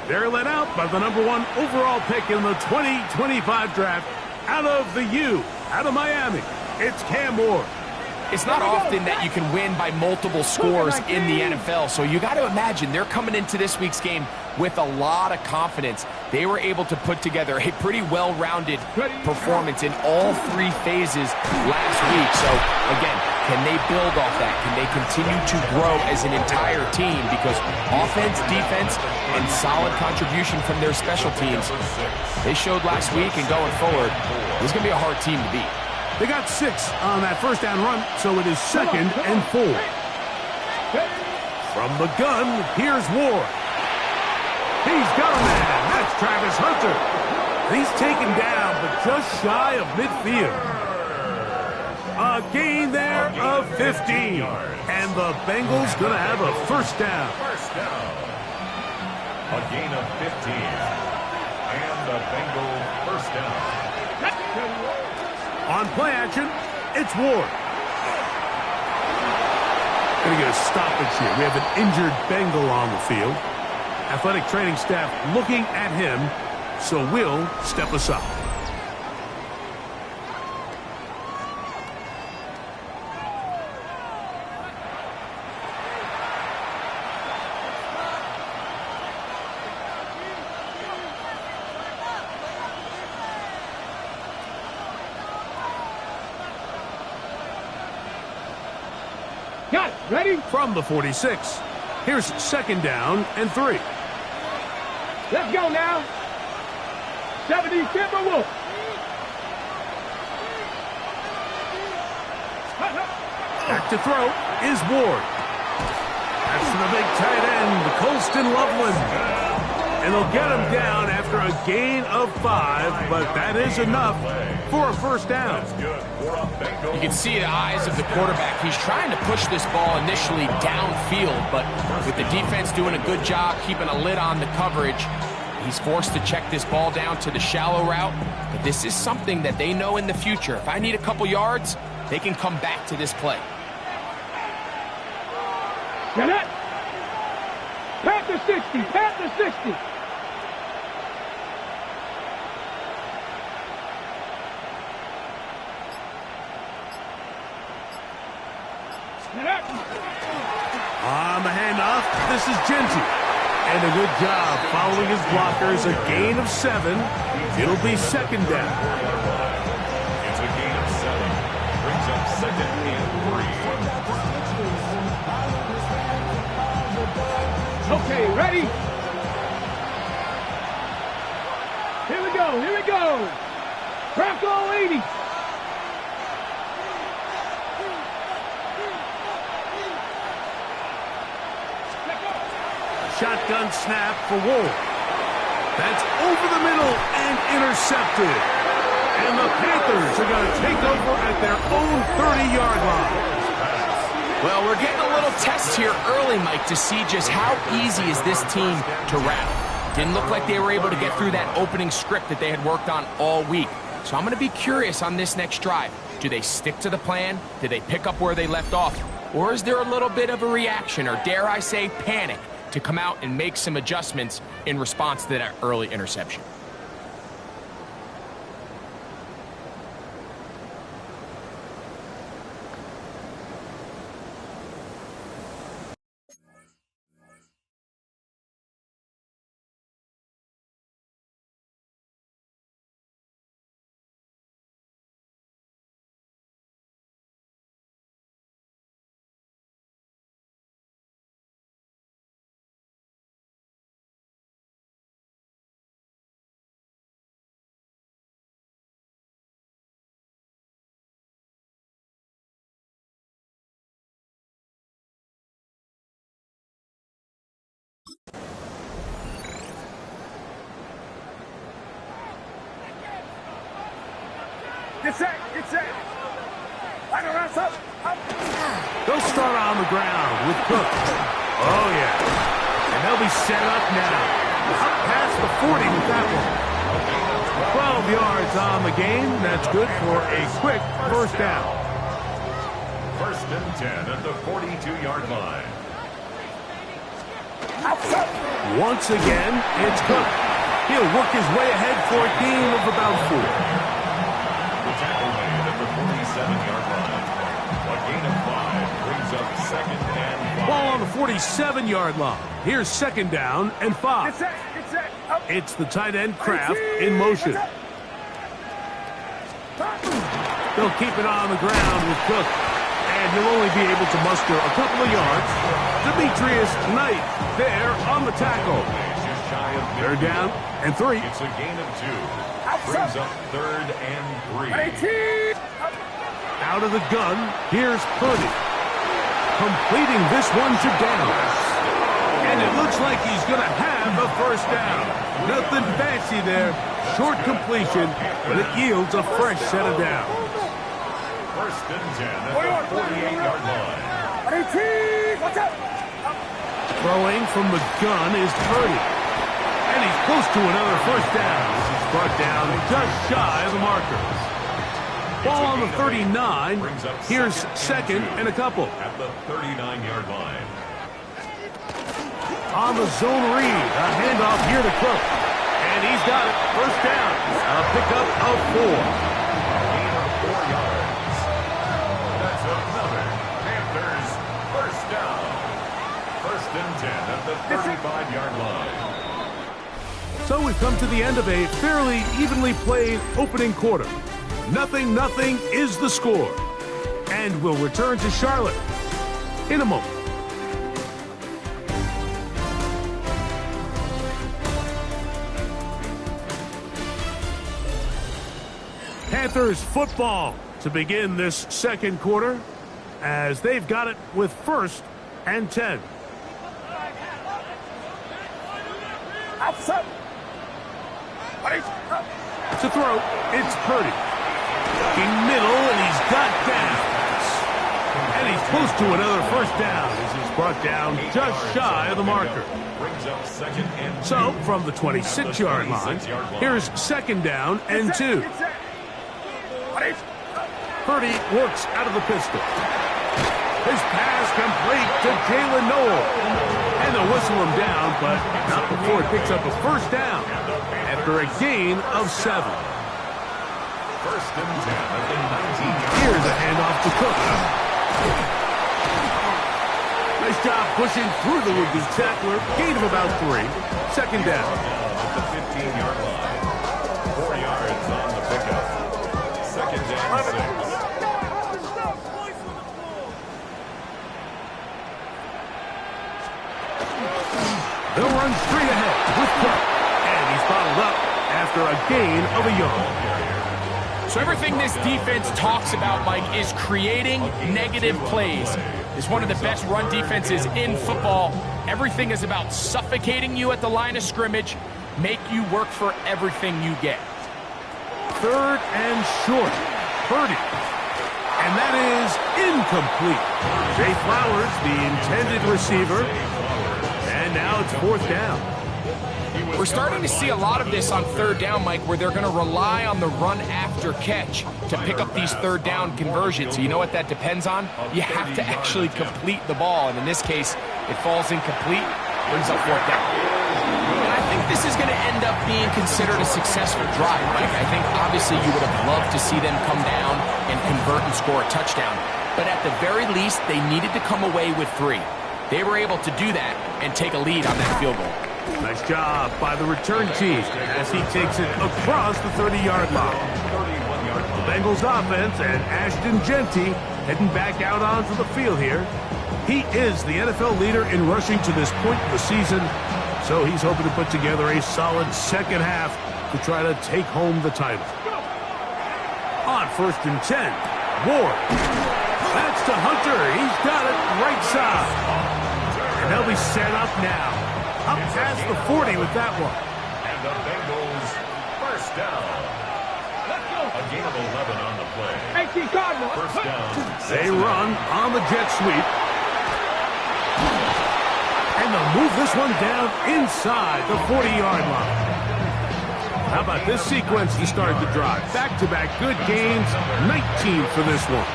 They're led out by the #1 overall pick in the 2025 draft out of the U, out of Miami. It's Cam Ward. It's not often that you can win by multiple scores in the NFL, so you got to imagine they're coming into this week's game with a lot of confidence. They were able to put together a pretty well-rounded performance in all 3 phases last week. So, again, can they build off that? Can they continue to grow as an entire team? Because offense, defense, and solid contribution from their special teams, they showed last week, and going forward, this is going to be a hard team to beat. They got 6 on that first down run, so it is 2nd and 4. From the gun, here's Ward. He's got a man. That's Travis Hunter. He's taken down, but just shy of midfield. A gain there of 15. And the Bengals going to have a first down. First down. A gain of 15. And the Bengals first down. On play action, it's Ward. Going to get a stoppage here. We have an injured Bengal on the field. Athletic training staff looking at him, so we'll step aside. Got it. Ready? From the 46, here's 2nd down and 3. Let's go now. 70 Timberwolves. Back to throw is Ward. That's to the big tight end, Colston Loveland. And they'll get him down after a gain of 5, but that is enough for a first down. You can see the eyes of the quarterback. He's trying to push this ball initially downfield, but with the defense doing a good job keeping a lid on the coverage, he's forced to check this ball down to the shallow route. But this is something that they know in the future. If I need a couple yards, they can come back to this play. Get it! Pat the 60! Pat the 60! On the handoff, this is Genty. And a good job following his blockers. A gain of 7. It'll be second down. It's a gain of 7. Brings up second and 3. Okay, ready? Here we go, here we go. Bronco 80. Shotgun snap for Wolf. That's over the middle and intercepted. And the Panthers are going to take over at their own 30-yard line. Well, we're getting a little test here early, Mike, to see just how easy is this team to rattle. Didn't look like they were able to get through that opening script that they had worked on all week. So I'm going to be curious on this next drive. Do they stick to the plan? Do they pick up where they left off? Or is there a little bit of a reaction, or dare I say panic, to come out and make some adjustments in response to that early interception? Get set, get set. Line around, up. They'll start on the ground with Cook. Oh, yeah. And they'll be set up now. Up past the 40 with that one. 12 yards on the game. That's good for a quick first down. First and 10 at the 42-yard line. Once again, it's Cook. He'll work his way ahead for a gain of about 4. The tackle made at the 47-yard line. A gain of 5 brings up second and 5. Ball on the 47-yard line. Here's second down and 5. Get set, get set. Up. It's the tight end Kraft in motion. They'll keep it on the ground with Cook. And he'll only be able to muster a couple of yards. Demetrius Knight there on the tackle. Just shy of They're down and 3. It's a gain of 2. Brings up third and 3. Out of the gun, here's Purdy. Completing this one to Downs. And it looks like he's going to have a first down. Nothing fancy there. Short completion, but it yields a fresh set of downs. First and 10 at the 48-yard line. Throwing from the gun is Purdy. And he's close to another first down. He's brought down just shy of the markers. Ball on the 39. Here's second and a couple. At the 39-yard line. On the zone read, a handoff here to Cook. And he's got it. First down. A pickup of 4. Gain of 4 yards. That's another Panthers first down. First and 10 at the 35-yard line. So we've come to the end of a fairly evenly played opening quarter. 0-0 is the score. And we'll return to Charlotte in a moment. Panthers football to begin this second quarter as they've got it with first and 10. To throw, it's Purdy. In middle, and he's got downs. And he's close to another first down as he's brought down just shy of the marker. So, from the 26-yard line, here's second down and 2. Purdy works out of the pistol. His pass complete to Jalen Noel. And they'll whistle him down, but not before it picks up a first down after a gain of 7. First and 10 at the 19. Here's a handoff to Cook. Nice job pushing through the would-be tackler. Gain of about 3. Second down. At the 15-yard line. 4 yards on the pickup. Second down, 6. They'll run straight ahead with Cook. And he's bottled up after a gain of a yard. So everything this defense talks about, Mike, is creating negative plays. It's one of the best run defenses in football. Everything is about suffocating you at the line of scrimmage, make you work for everything you get. Third and short. Purdy. And that is incomplete. Jay Flowers, the intended receiver. And now it's fourth down. We're starting to see a lot of this on third down, Mike, where they're going to rely on the run after catch to pick up these third down conversions. So you know what that depends on? You have to actually complete the ball. And in this case, it falls incomplete, brings up fourth down. And I think this is going to end up being considered a successful drive, Mike. I think obviously you would have loved to see them come down and convert and score a touchdown. But at the very least, they needed to come away with 3. They were able to do that and take a lead on that field goal. Nice job by the return team as he takes it across the 30-yard line. The Bengals offense and Ashton Genty heading back out onto the field here. He is the NFL leader in rushing to this point in the season, so he's hoping to put together a solid second half to try to take home the title. On first and 10, Ward. That's to Hunter. He's got it right side. And they'll be set up now. Up past the 40 with that one. And the Bengals first down. A gain of 11 on the play. 18 Cardinals. First down. They run on the jet sweep. And they'll move this one down inside the 40-yard line. How about this sequence to start the drive? Back-to-back good gains, 19 for this one.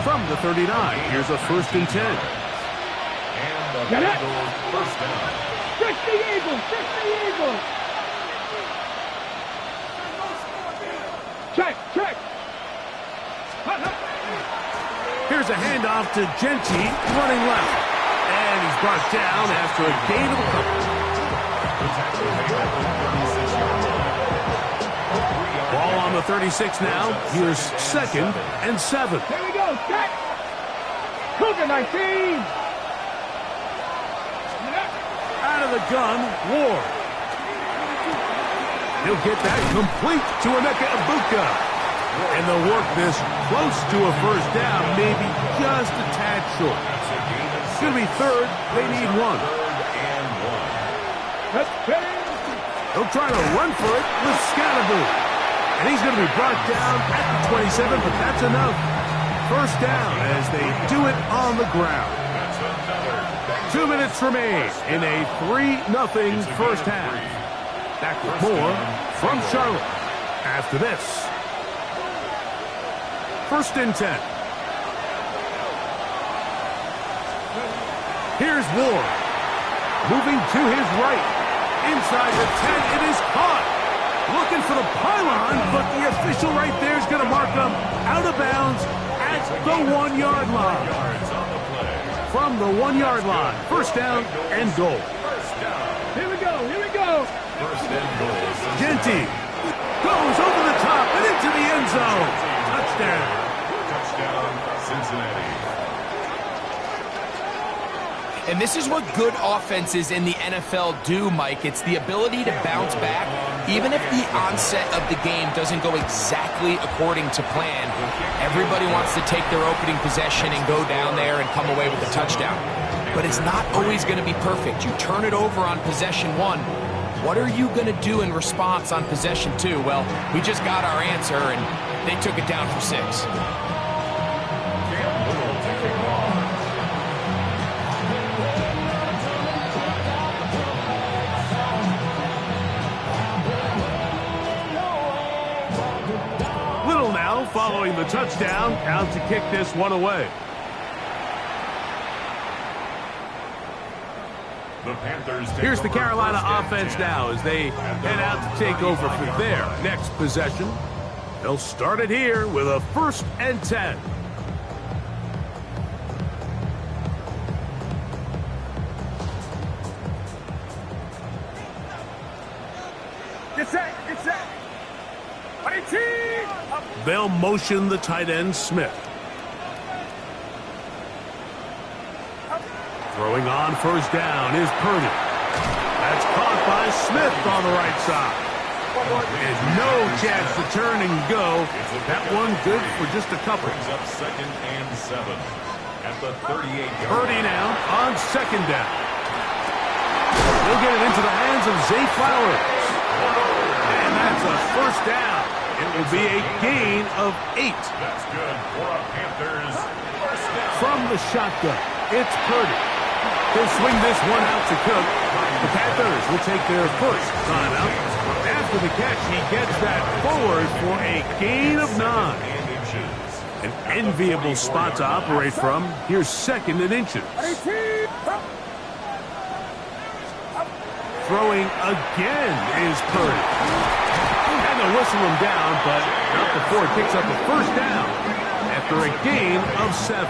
From the 39, here's a first and 10. And the Get it. Bengals first down. Trick the Eagles. Trick the Eagles. Check. Here's a handoff to Genty, running left. And he's brought down after a gain of a couple. Ball on the 36 now. Here's second and 7. Here we go. Set. Cougar 19. Out of the gun, Ward. He'll get that complete to Emeka Egbuka. And they'll work this close to a first down, maybe just a tad short. It's going to be third. They need 1. They'll try to run for it with Scalaboo. And he's going to be brought down at the 27, but that's enough. First down as they do it on the ground. 2 minutes remain in a 3-0 first half. Back with more from Charlotte after this. First and 10. Here's Ward. Moving to his right. Inside the 10, it is caught. Looking for the pylon, but the official right there is going to mark him out of bounds at the 1-yard line. From the 1-yard line, first down and goal. Here we go. First and goal. Genty goes over the top and into the end zone. Touchdown, Cincinnati. And this is what good offenses in the NFL do, Mike. It's the ability to bounce back, even if the onset of the game doesn't go exactly according to plan. Everybody wants to take their opening possession and go down there and come away with a touchdown. But it's not always going to be perfect. You turn it over on possession 1, What are you going to do in response on possession 2? Well, we just got our answer, and they took it down for 6. Little now following the touchdown, out to kick this one away. Here's the Carolina offense now as they head out to take over for their next possession. They'll start it here with a 1st and 10. Get set, get set. They'll motion the tight end, Smith. Throwing on 1st down is Purdy. That's caught by Smith on the right side. And no chance to turn and go. That one good for just a couple. Brings up 2nd and 7 at the 38-yard. Purdy now on 2nd down. He'll get it into the hands of Zay Flowers. And that's a 1st down. It will be a gain of 8. That's good for a Panthers 1st down. From the shotgun, it's Purdy. He'll swing this one out to Cook. The Panthers will take their 1st timeout. After the catch, he gets that forward for a gain of 9. An enviable spot to operate from. Here's 2nd and inches. Throwing again is Purdy. And they'll whistle him down, but not before it picks up a 1st down after a gain of 7.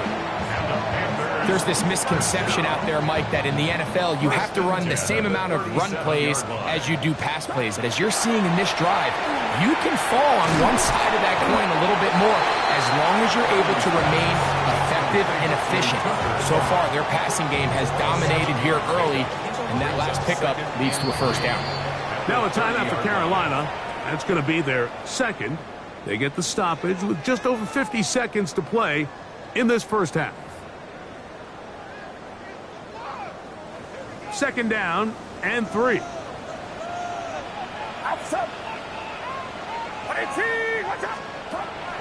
There's this misconception out there, Mike, that in the NFL, you have to run the same amount of run plays as you do pass plays. And as you're seeing in this drive, you can fall on one side of that coin a little bit more as long as you're able to remain effective and efficient. So far, their passing game has dominated here early, and that last pickup leads to a 1st down. Now a timeout for Carolina. That's going to be their 2nd. They get the stoppage with just over 50 seconds to play in this 1st half. 2nd down and 3.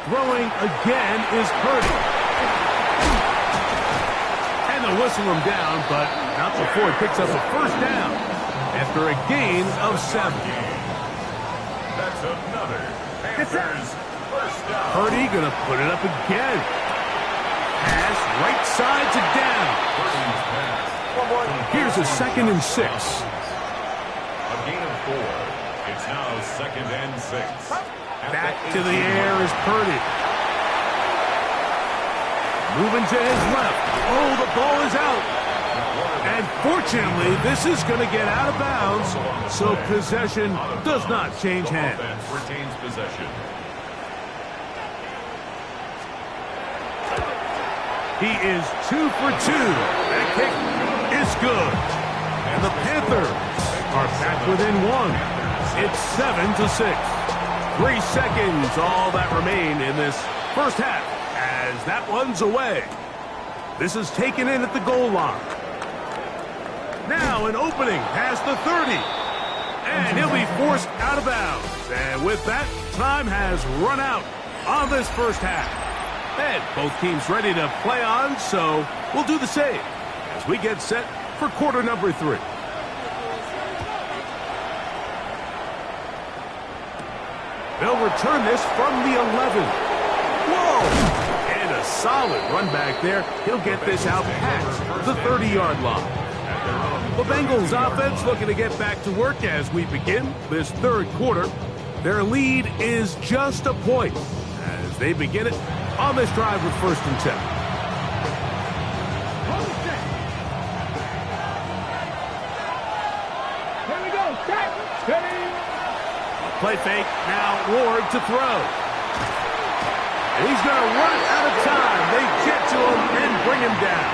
Throwing again is Purdy. And they'll whistle him down, but not before it picks up a 1st down after a gain of 7. That's another Panthers 1st down. Purdy going to put it up again. Pass right side to down. Here's a 2nd and 6. A gain of 4. It's now 2nd and 6. Back to the air is Purdy. Moving to his left. Oh, the ball is out. And fortunately, this is going to get out of bounds, so possession does not change hands. Retains possession. He is 2 for 2. That kick is good. And the Panthers are back within 1. It's 7-6. 3 seconds, all that remain in this 1st half as that one's away. This is taken in at the goal line. Now an opening past the 30. And he'll be forced out of bounds. And with that, time has run out on this 1st half. And both teams ready to play on, so we'll do the same as we get set for quarter number 3. They'll return this from the 11. Whoa! And a solid run back there. He'll get this out past the 30-yard line. The Bengals offense looking to get back to work as we begin this 3rd quarter. Their lead is just a point as they begin it on this drive with 1st and 10. Here we go. Set. Steady. Play fake, now Ward to throw. And he's going to run it out of time. They get to him and bring him down.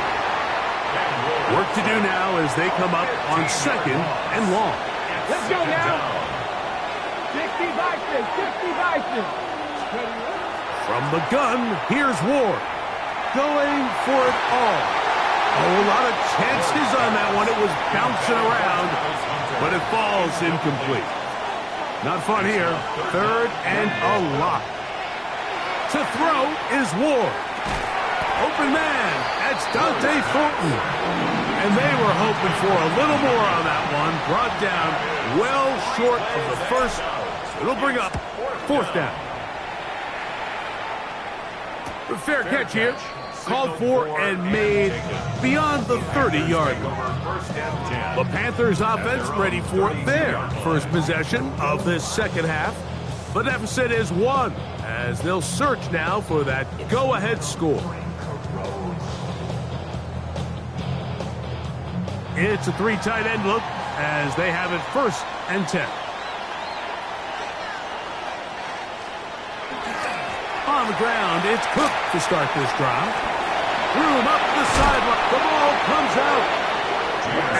Work to do now as they come up on 2nd and long. Let's go now. 60 Bison. 60 Bison. From the gun, here's Ward. Going for it all. Oh, a lot of chances on that one. It was bouncing around. but it falls incomplete. Not fun here. 3rd and a lot. To throw is Ward. Open man. That's Dante Thornton. And they were hoping for a little more on that one. Brought down well short of the first. It'll bring up 4th down. The fair catch here. Called for and made beyond the 30-yard line. The Panthers offense ready for their first possession of this second half. The deficit is 1 as they'll search now for that go-ahead score. It's a 3 tight end look as they have it 1st and 10. On the ground, it's Cook to start this drive. Room up the sideline. The ball comes out.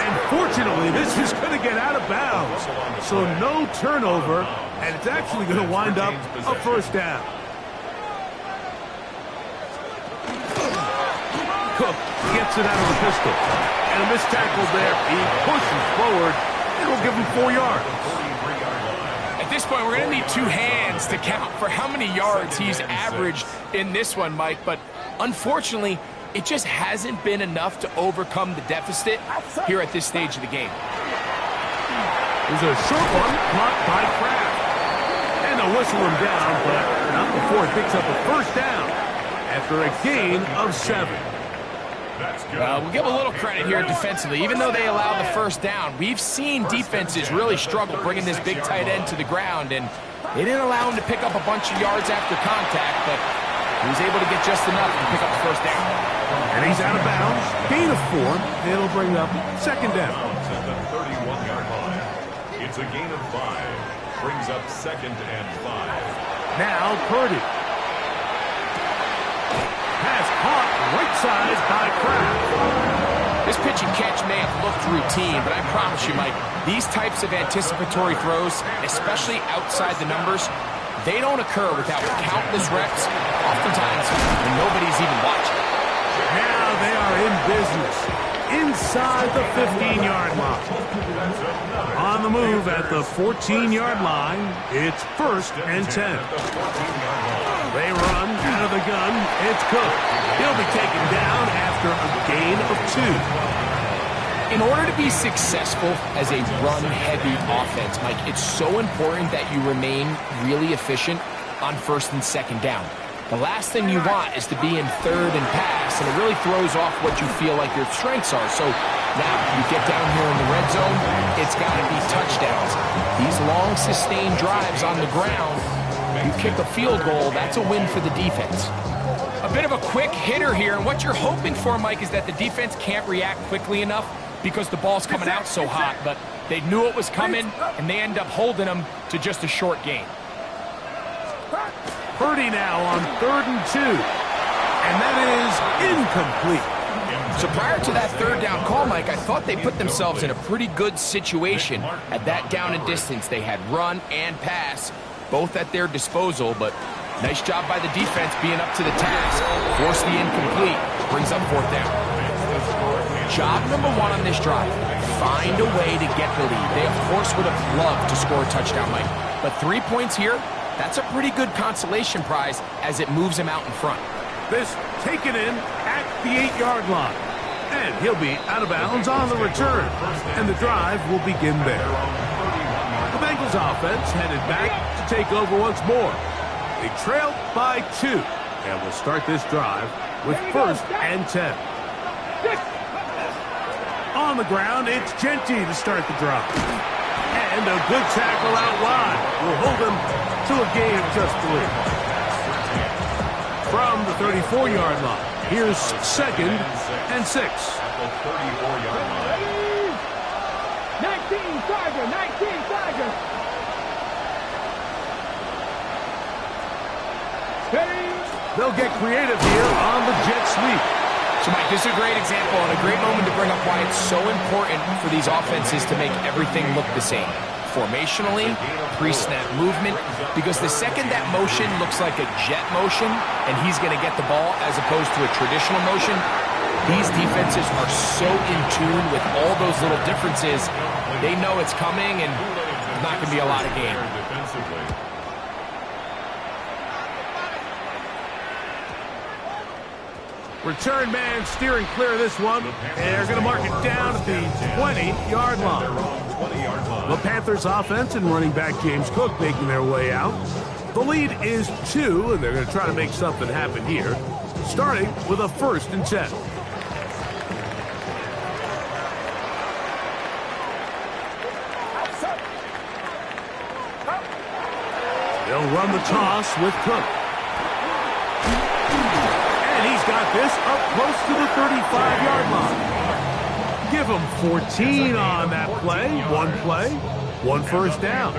And fortunately, this is going to get out of bounds. So no turnover, and it's actually going to wind up a 1st down. Cook gets it out of the pistol. And a missed tackle there. He pushes forward. It'll give him 4 yards. At this point, we're going to need 2 hands to count for how many yards he's averaged in this one, Mike. But unfortunately, it just hasn't been enough to overcome the deficit here at this stage of the game. There's a short one caught by Kraft. And they'll whistle him down, but not before it picks up a 1st down after a gain of 7. We'll give a little credit here defensively. Even though they allowed the 1st down, we've seen defenses really struggle bringing this big tight end to the ground, and they didn't allow him to pick up a bunch of yards after contact, but he was able to get just enough to pick up the 1st down. And he's out of bounds. Gain of 4. It'll bring up 2nd down. At the 31-yard line. It's a gain of 5. Brings up 2nd and 5. Now Purdy. Pass caught right side by Kraft. This pitch and catch may have looked routine, but I promise you, Mike, these types of anticipatory throws, especially outside the numbers, they don't occur without countless reps, oftentimes when nobody's even watching. Now they are in business inside the 15-yard line. On the move at the 14-yard line, it's 1st and 10. They run out of the gun. It's Cook. He'll be taken down after a gain of 2. In order to be successful as a run-heavy offense, Mike, it's so important that you remain really efficient on 1st and 2nd down. The last thing you want is to be in 3rd and pass, and it really throws off what you feel like your strengths are. So now you get down here in the red zone, it's got to be touchdowns. These long, sustained drives on the ground, you kick a field goal, that's a win for the defense. A bit of a quick hitter here, and what you're hoping for, Mike, is that the defense can't react quickly enough because the ball's coming out so hot, but they knew it was coming, and they end up holding them to just a short gain. Purdy now on 3rd and 2, and that is incomplete. So prior to that 3rd down call, Mike, I thought they put themselves in a pretty good situation at that down and distance. They had run and pass, both at their disposal, but nice job by the defense being up to the task. Force the incomplete, brings up 4th down. Job number 1 on this drive, find a way to get the lead. They, of course, would have loved to score a touchdown, Mike, but 3 points here, that's a pretty good consolation prize as it moves him out in front. This taken in at the 8-yard line. And he'll be out of bounds on the return. And the drive will begin there. The Bengals offense headed back to take over once more. They trailed by 2. And will start this drive with 1st and 10. On the ground, it's Genty to start the drive. And a good tackle out wide will hold him to a gain of just 3. From the 34-yard line, here's 2nd and 6. 34-yard line. 19 Tiger. They'll get creative here on the jet sweep. So, Mike, this is a great example and a great moment to bring up why it's so important for these offenses to make everything look the same. Formationally, pre-snap movement, because the second that motion looks like a jet motion and he's going to get the ball as opposed to a traditional motion, these defenses are so in tune with all those little differences, They know it's coming, and it's not going to be a lot of gain. Return man steering clear of this one. And they're going to mark it down at the 20-yard line. The Panthers offense and running back James Cook making their way out. The lead is 2, and they're going to try to make something happen here, starting with a 1st and 10. They'll run the toss with Cook. And he's got this up close to the 35-yard line. Give him 14 on that play. One first down.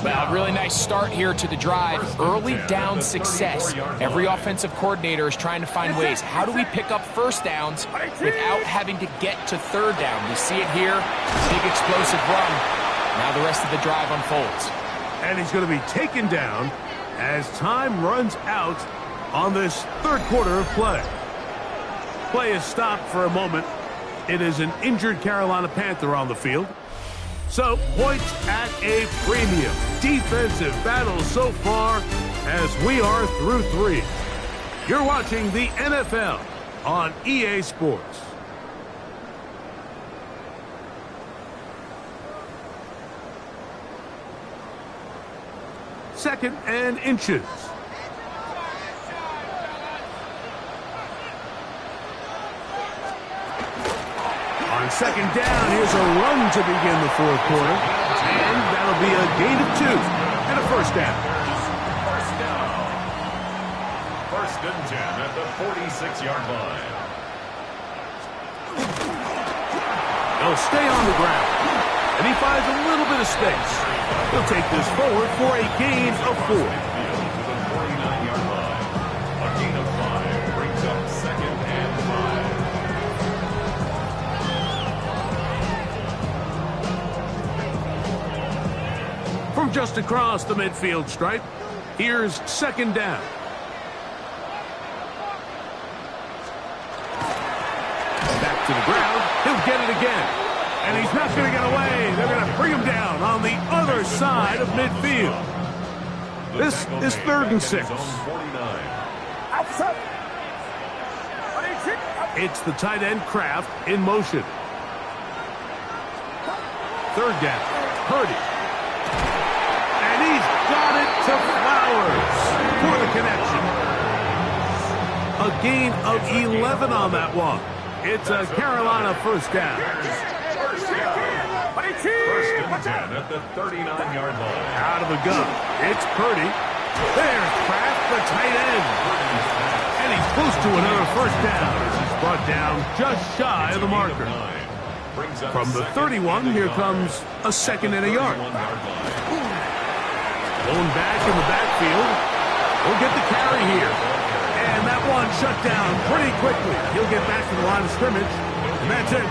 Well, really nice start here to the drive. Early down success. Every offensive coordinator is trying to find ways. How do we pick up first downs without having to get to 3rd down? We see it here. Big explosive run. Now the rest of the drive unfolds. And he's going to be taken down as time runs out on this 3rd quarter of play. Play is stopped for a moment. It is an injured Carolina Panther on the field. So, points at a premium. Defensive battle so far as we are through 3. You're watching the NFL on EA Sports. Second and inches. On 2nd down, here's a run to begin the 4th quarter. And that'll be a gain of 2 and a 1st down. 1st and 10 at the 46-yard line. He'll stay on the ground. And he finds a little bit of space. He'll take this forward for a gain of 4. To the 49-yard line. A gain of 5 brings up 2nd and 5. From just across the midfield stripe, here's 2nd down. Back to the ground. He'll get it again. And he's not going to get away. They're going to bring him down on the other side of midfield. This is 3rd and 6. It's the tight end Kraft in motion. 3rd down. Purdy. And he's got it to Flowers for the connection. A gain of 11 on that one. It's a Carolina 1st down. 1st and 10 at the 39-yard line. Out of the gun. It's Purdy. There's Kraft, the tight end. And he's close to another 1st down. He's brought down just shy of the marker. From the 31, here comes a 2nd and a yard. Blown back in the backfield. He'll get the carry here. And that one shut down pretty quickly. He'll get back to the line of scrimmage. And that's it.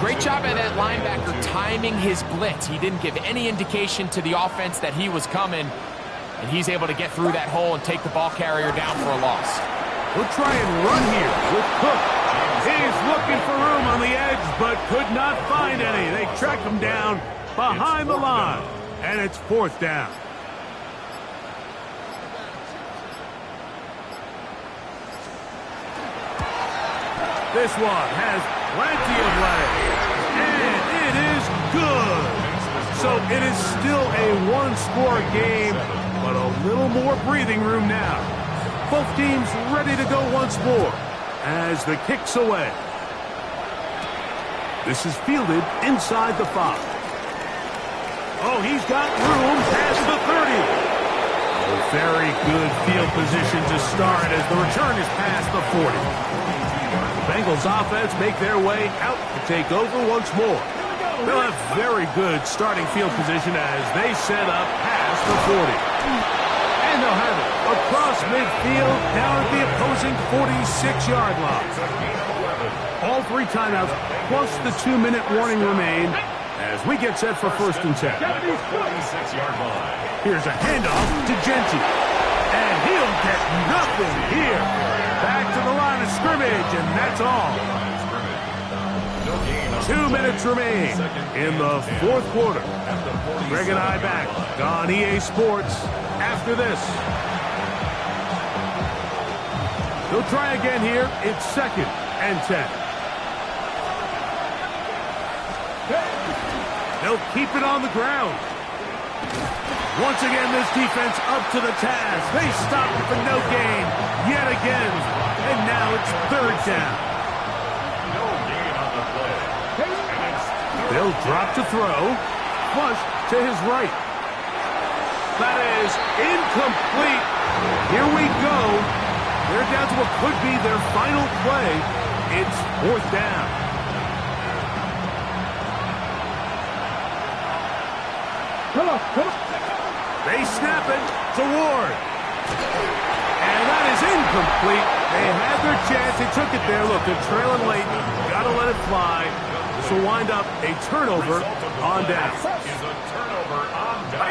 Great job by that linebacker timing his blitz. He didn't give any indication to the offense that he was coming. And he's able to get through that hole and take the ball carrier down for a loss. We'll try and run here with Cook. He's looking for room on the edge, but could not find any. They tracked him down behind the line. And it's 4th down. This one has plenty of legs. And it is good. So it is still a 1-score game, but a little more breathing room now. Both teams ready to go once more as the kick's away. This is fielded inside the 5. Oh, he's got room past the 30. Oh, very good field position to start as the return is past the 40. Bengals offense make their way out to take over once more. They'll have very good starting field position as they set up past the 40. And they'll have it across midfield down at the opposing 46-yard line. All 3 timeouts plus the 2-minute warning remain as we get set for 1st and 10. Here's a handoff to Genty. And he'll get nothing here. Back to the line of scrimmage, and that's all. 2 minutes remain in the fourth quarter. Greg and I back on EA Sports after this. They'll try again here. It's 2nd and 10. They'll keep it on the ground. Once again, this defense up to the task. They stop it for no gain yet again. And now it's 3rd down. No gain on the play. And it's They'll drop to throw. Flush to his right. That is incomplete. Here we go. They're down to what could be their final play. It's 4th down. Come on, come on. They snap it to Ward. And that is incomplete. They had their chance. They took it there. Look, they're trailing late. Got to let it fly. This will wind up a turnover on down. is a turnover on down.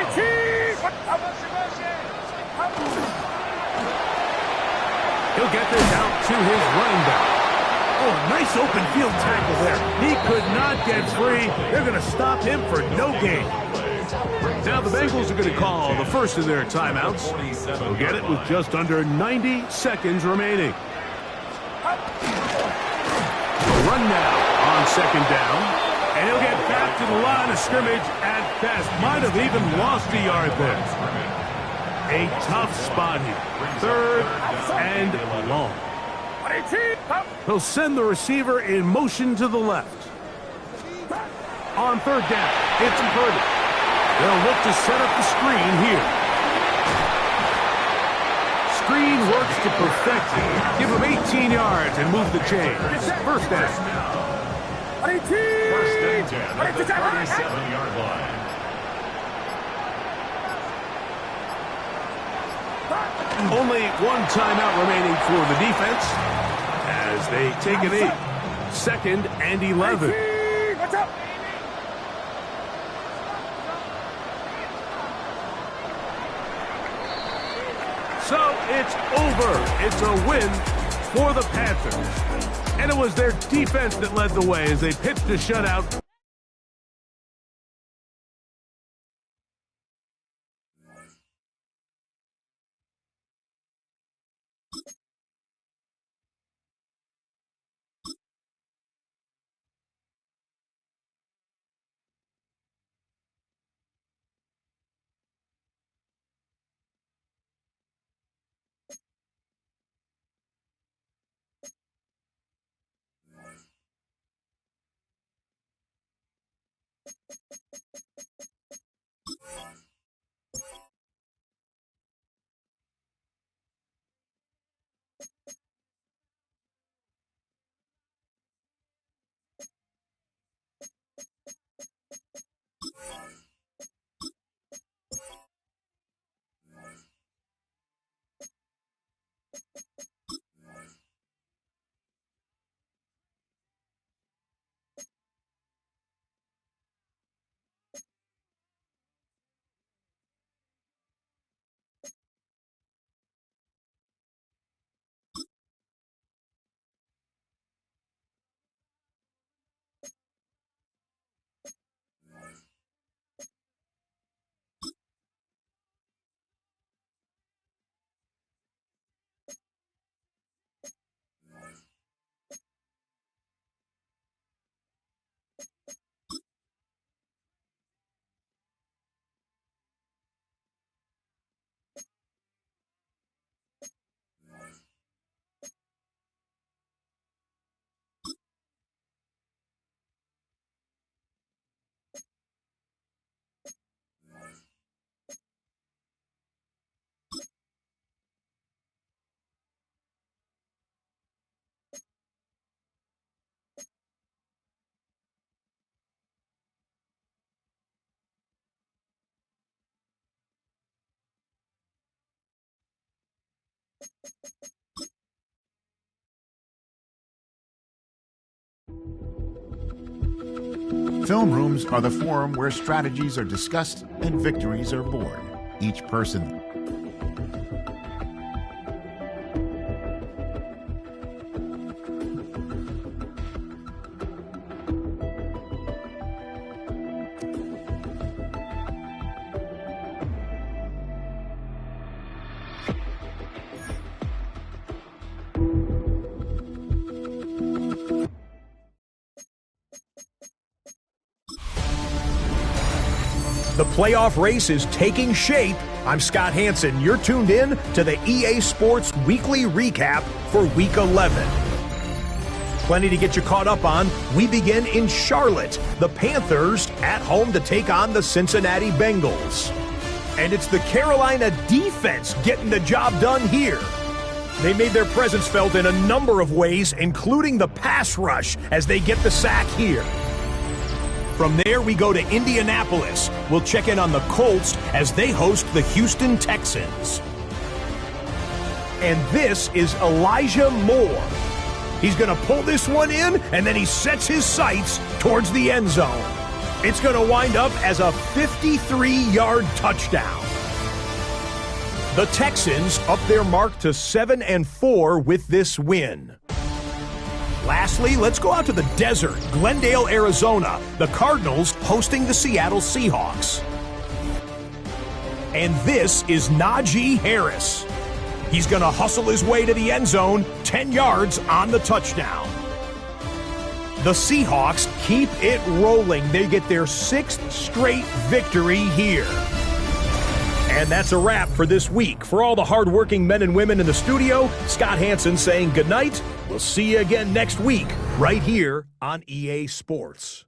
He'll get this out to his running back. Oh, nice open field tackle there. He could not get free. They're going to stop him for no gain. Now the Bengals are going to call the first of their timeouts. They'll get it with just under 90 seconds remaining. The run now on 2nd down. And he'll get back to the line of scrimmage at best. Might have even lost a yard there. A tough spot here. 3rd and long. He'll send the receiver in motion to the left. On 3rd down, it's Purdy. They'll look to set up the screen here. Screen works to perfection. Give him 18 yards and move the chain. 1st down. First and 10 at the 37-yard line. Only one timeout remaining for the defense as they take a knee. 2nd and 11. So it's over. It's a win for the Panthers. And it was their defense that led the way as they pitched a shutout. Film rooms are the forum where strategies are discussed and victories are born. Each person playoff race is taking shape. I'm Scott Hansen. You're tuned in to the EA Sports Weekly Recap for Week 11. Plenty to get you caught up on. We begin in Charlotte. The Panthers at home to take on the Cincinnati Bengals. And it's the Carolina defense getting the job done here. They made their presence felt in a number of ways, including the pass rush as they get the sack here. From there, we go to Indianapolis. We'll check in on the Colts as they host the Houston Texans. And this is Elijah Moore. He's going to pull this one in, and then he sets his sights towards the end zone. It's going to wind up as a 53-yard touchdown. The Texans up their mark to 7-4 with this win. Lastly, let's go out to the desert, Glendale, Arizona. The Cardinals hosting the Seattle Seahawks. And this is Najee Harris. He's going to hustle his way to the end zone, 10 yards on the touchdown. The Seahawks keep it rolling. They get their 6th straight victory here. And that's a wrap for this week. For all the hardworking men and women in the studio, Scott Hansen saying goodnight. We'll see you again next week right here on EA Sports.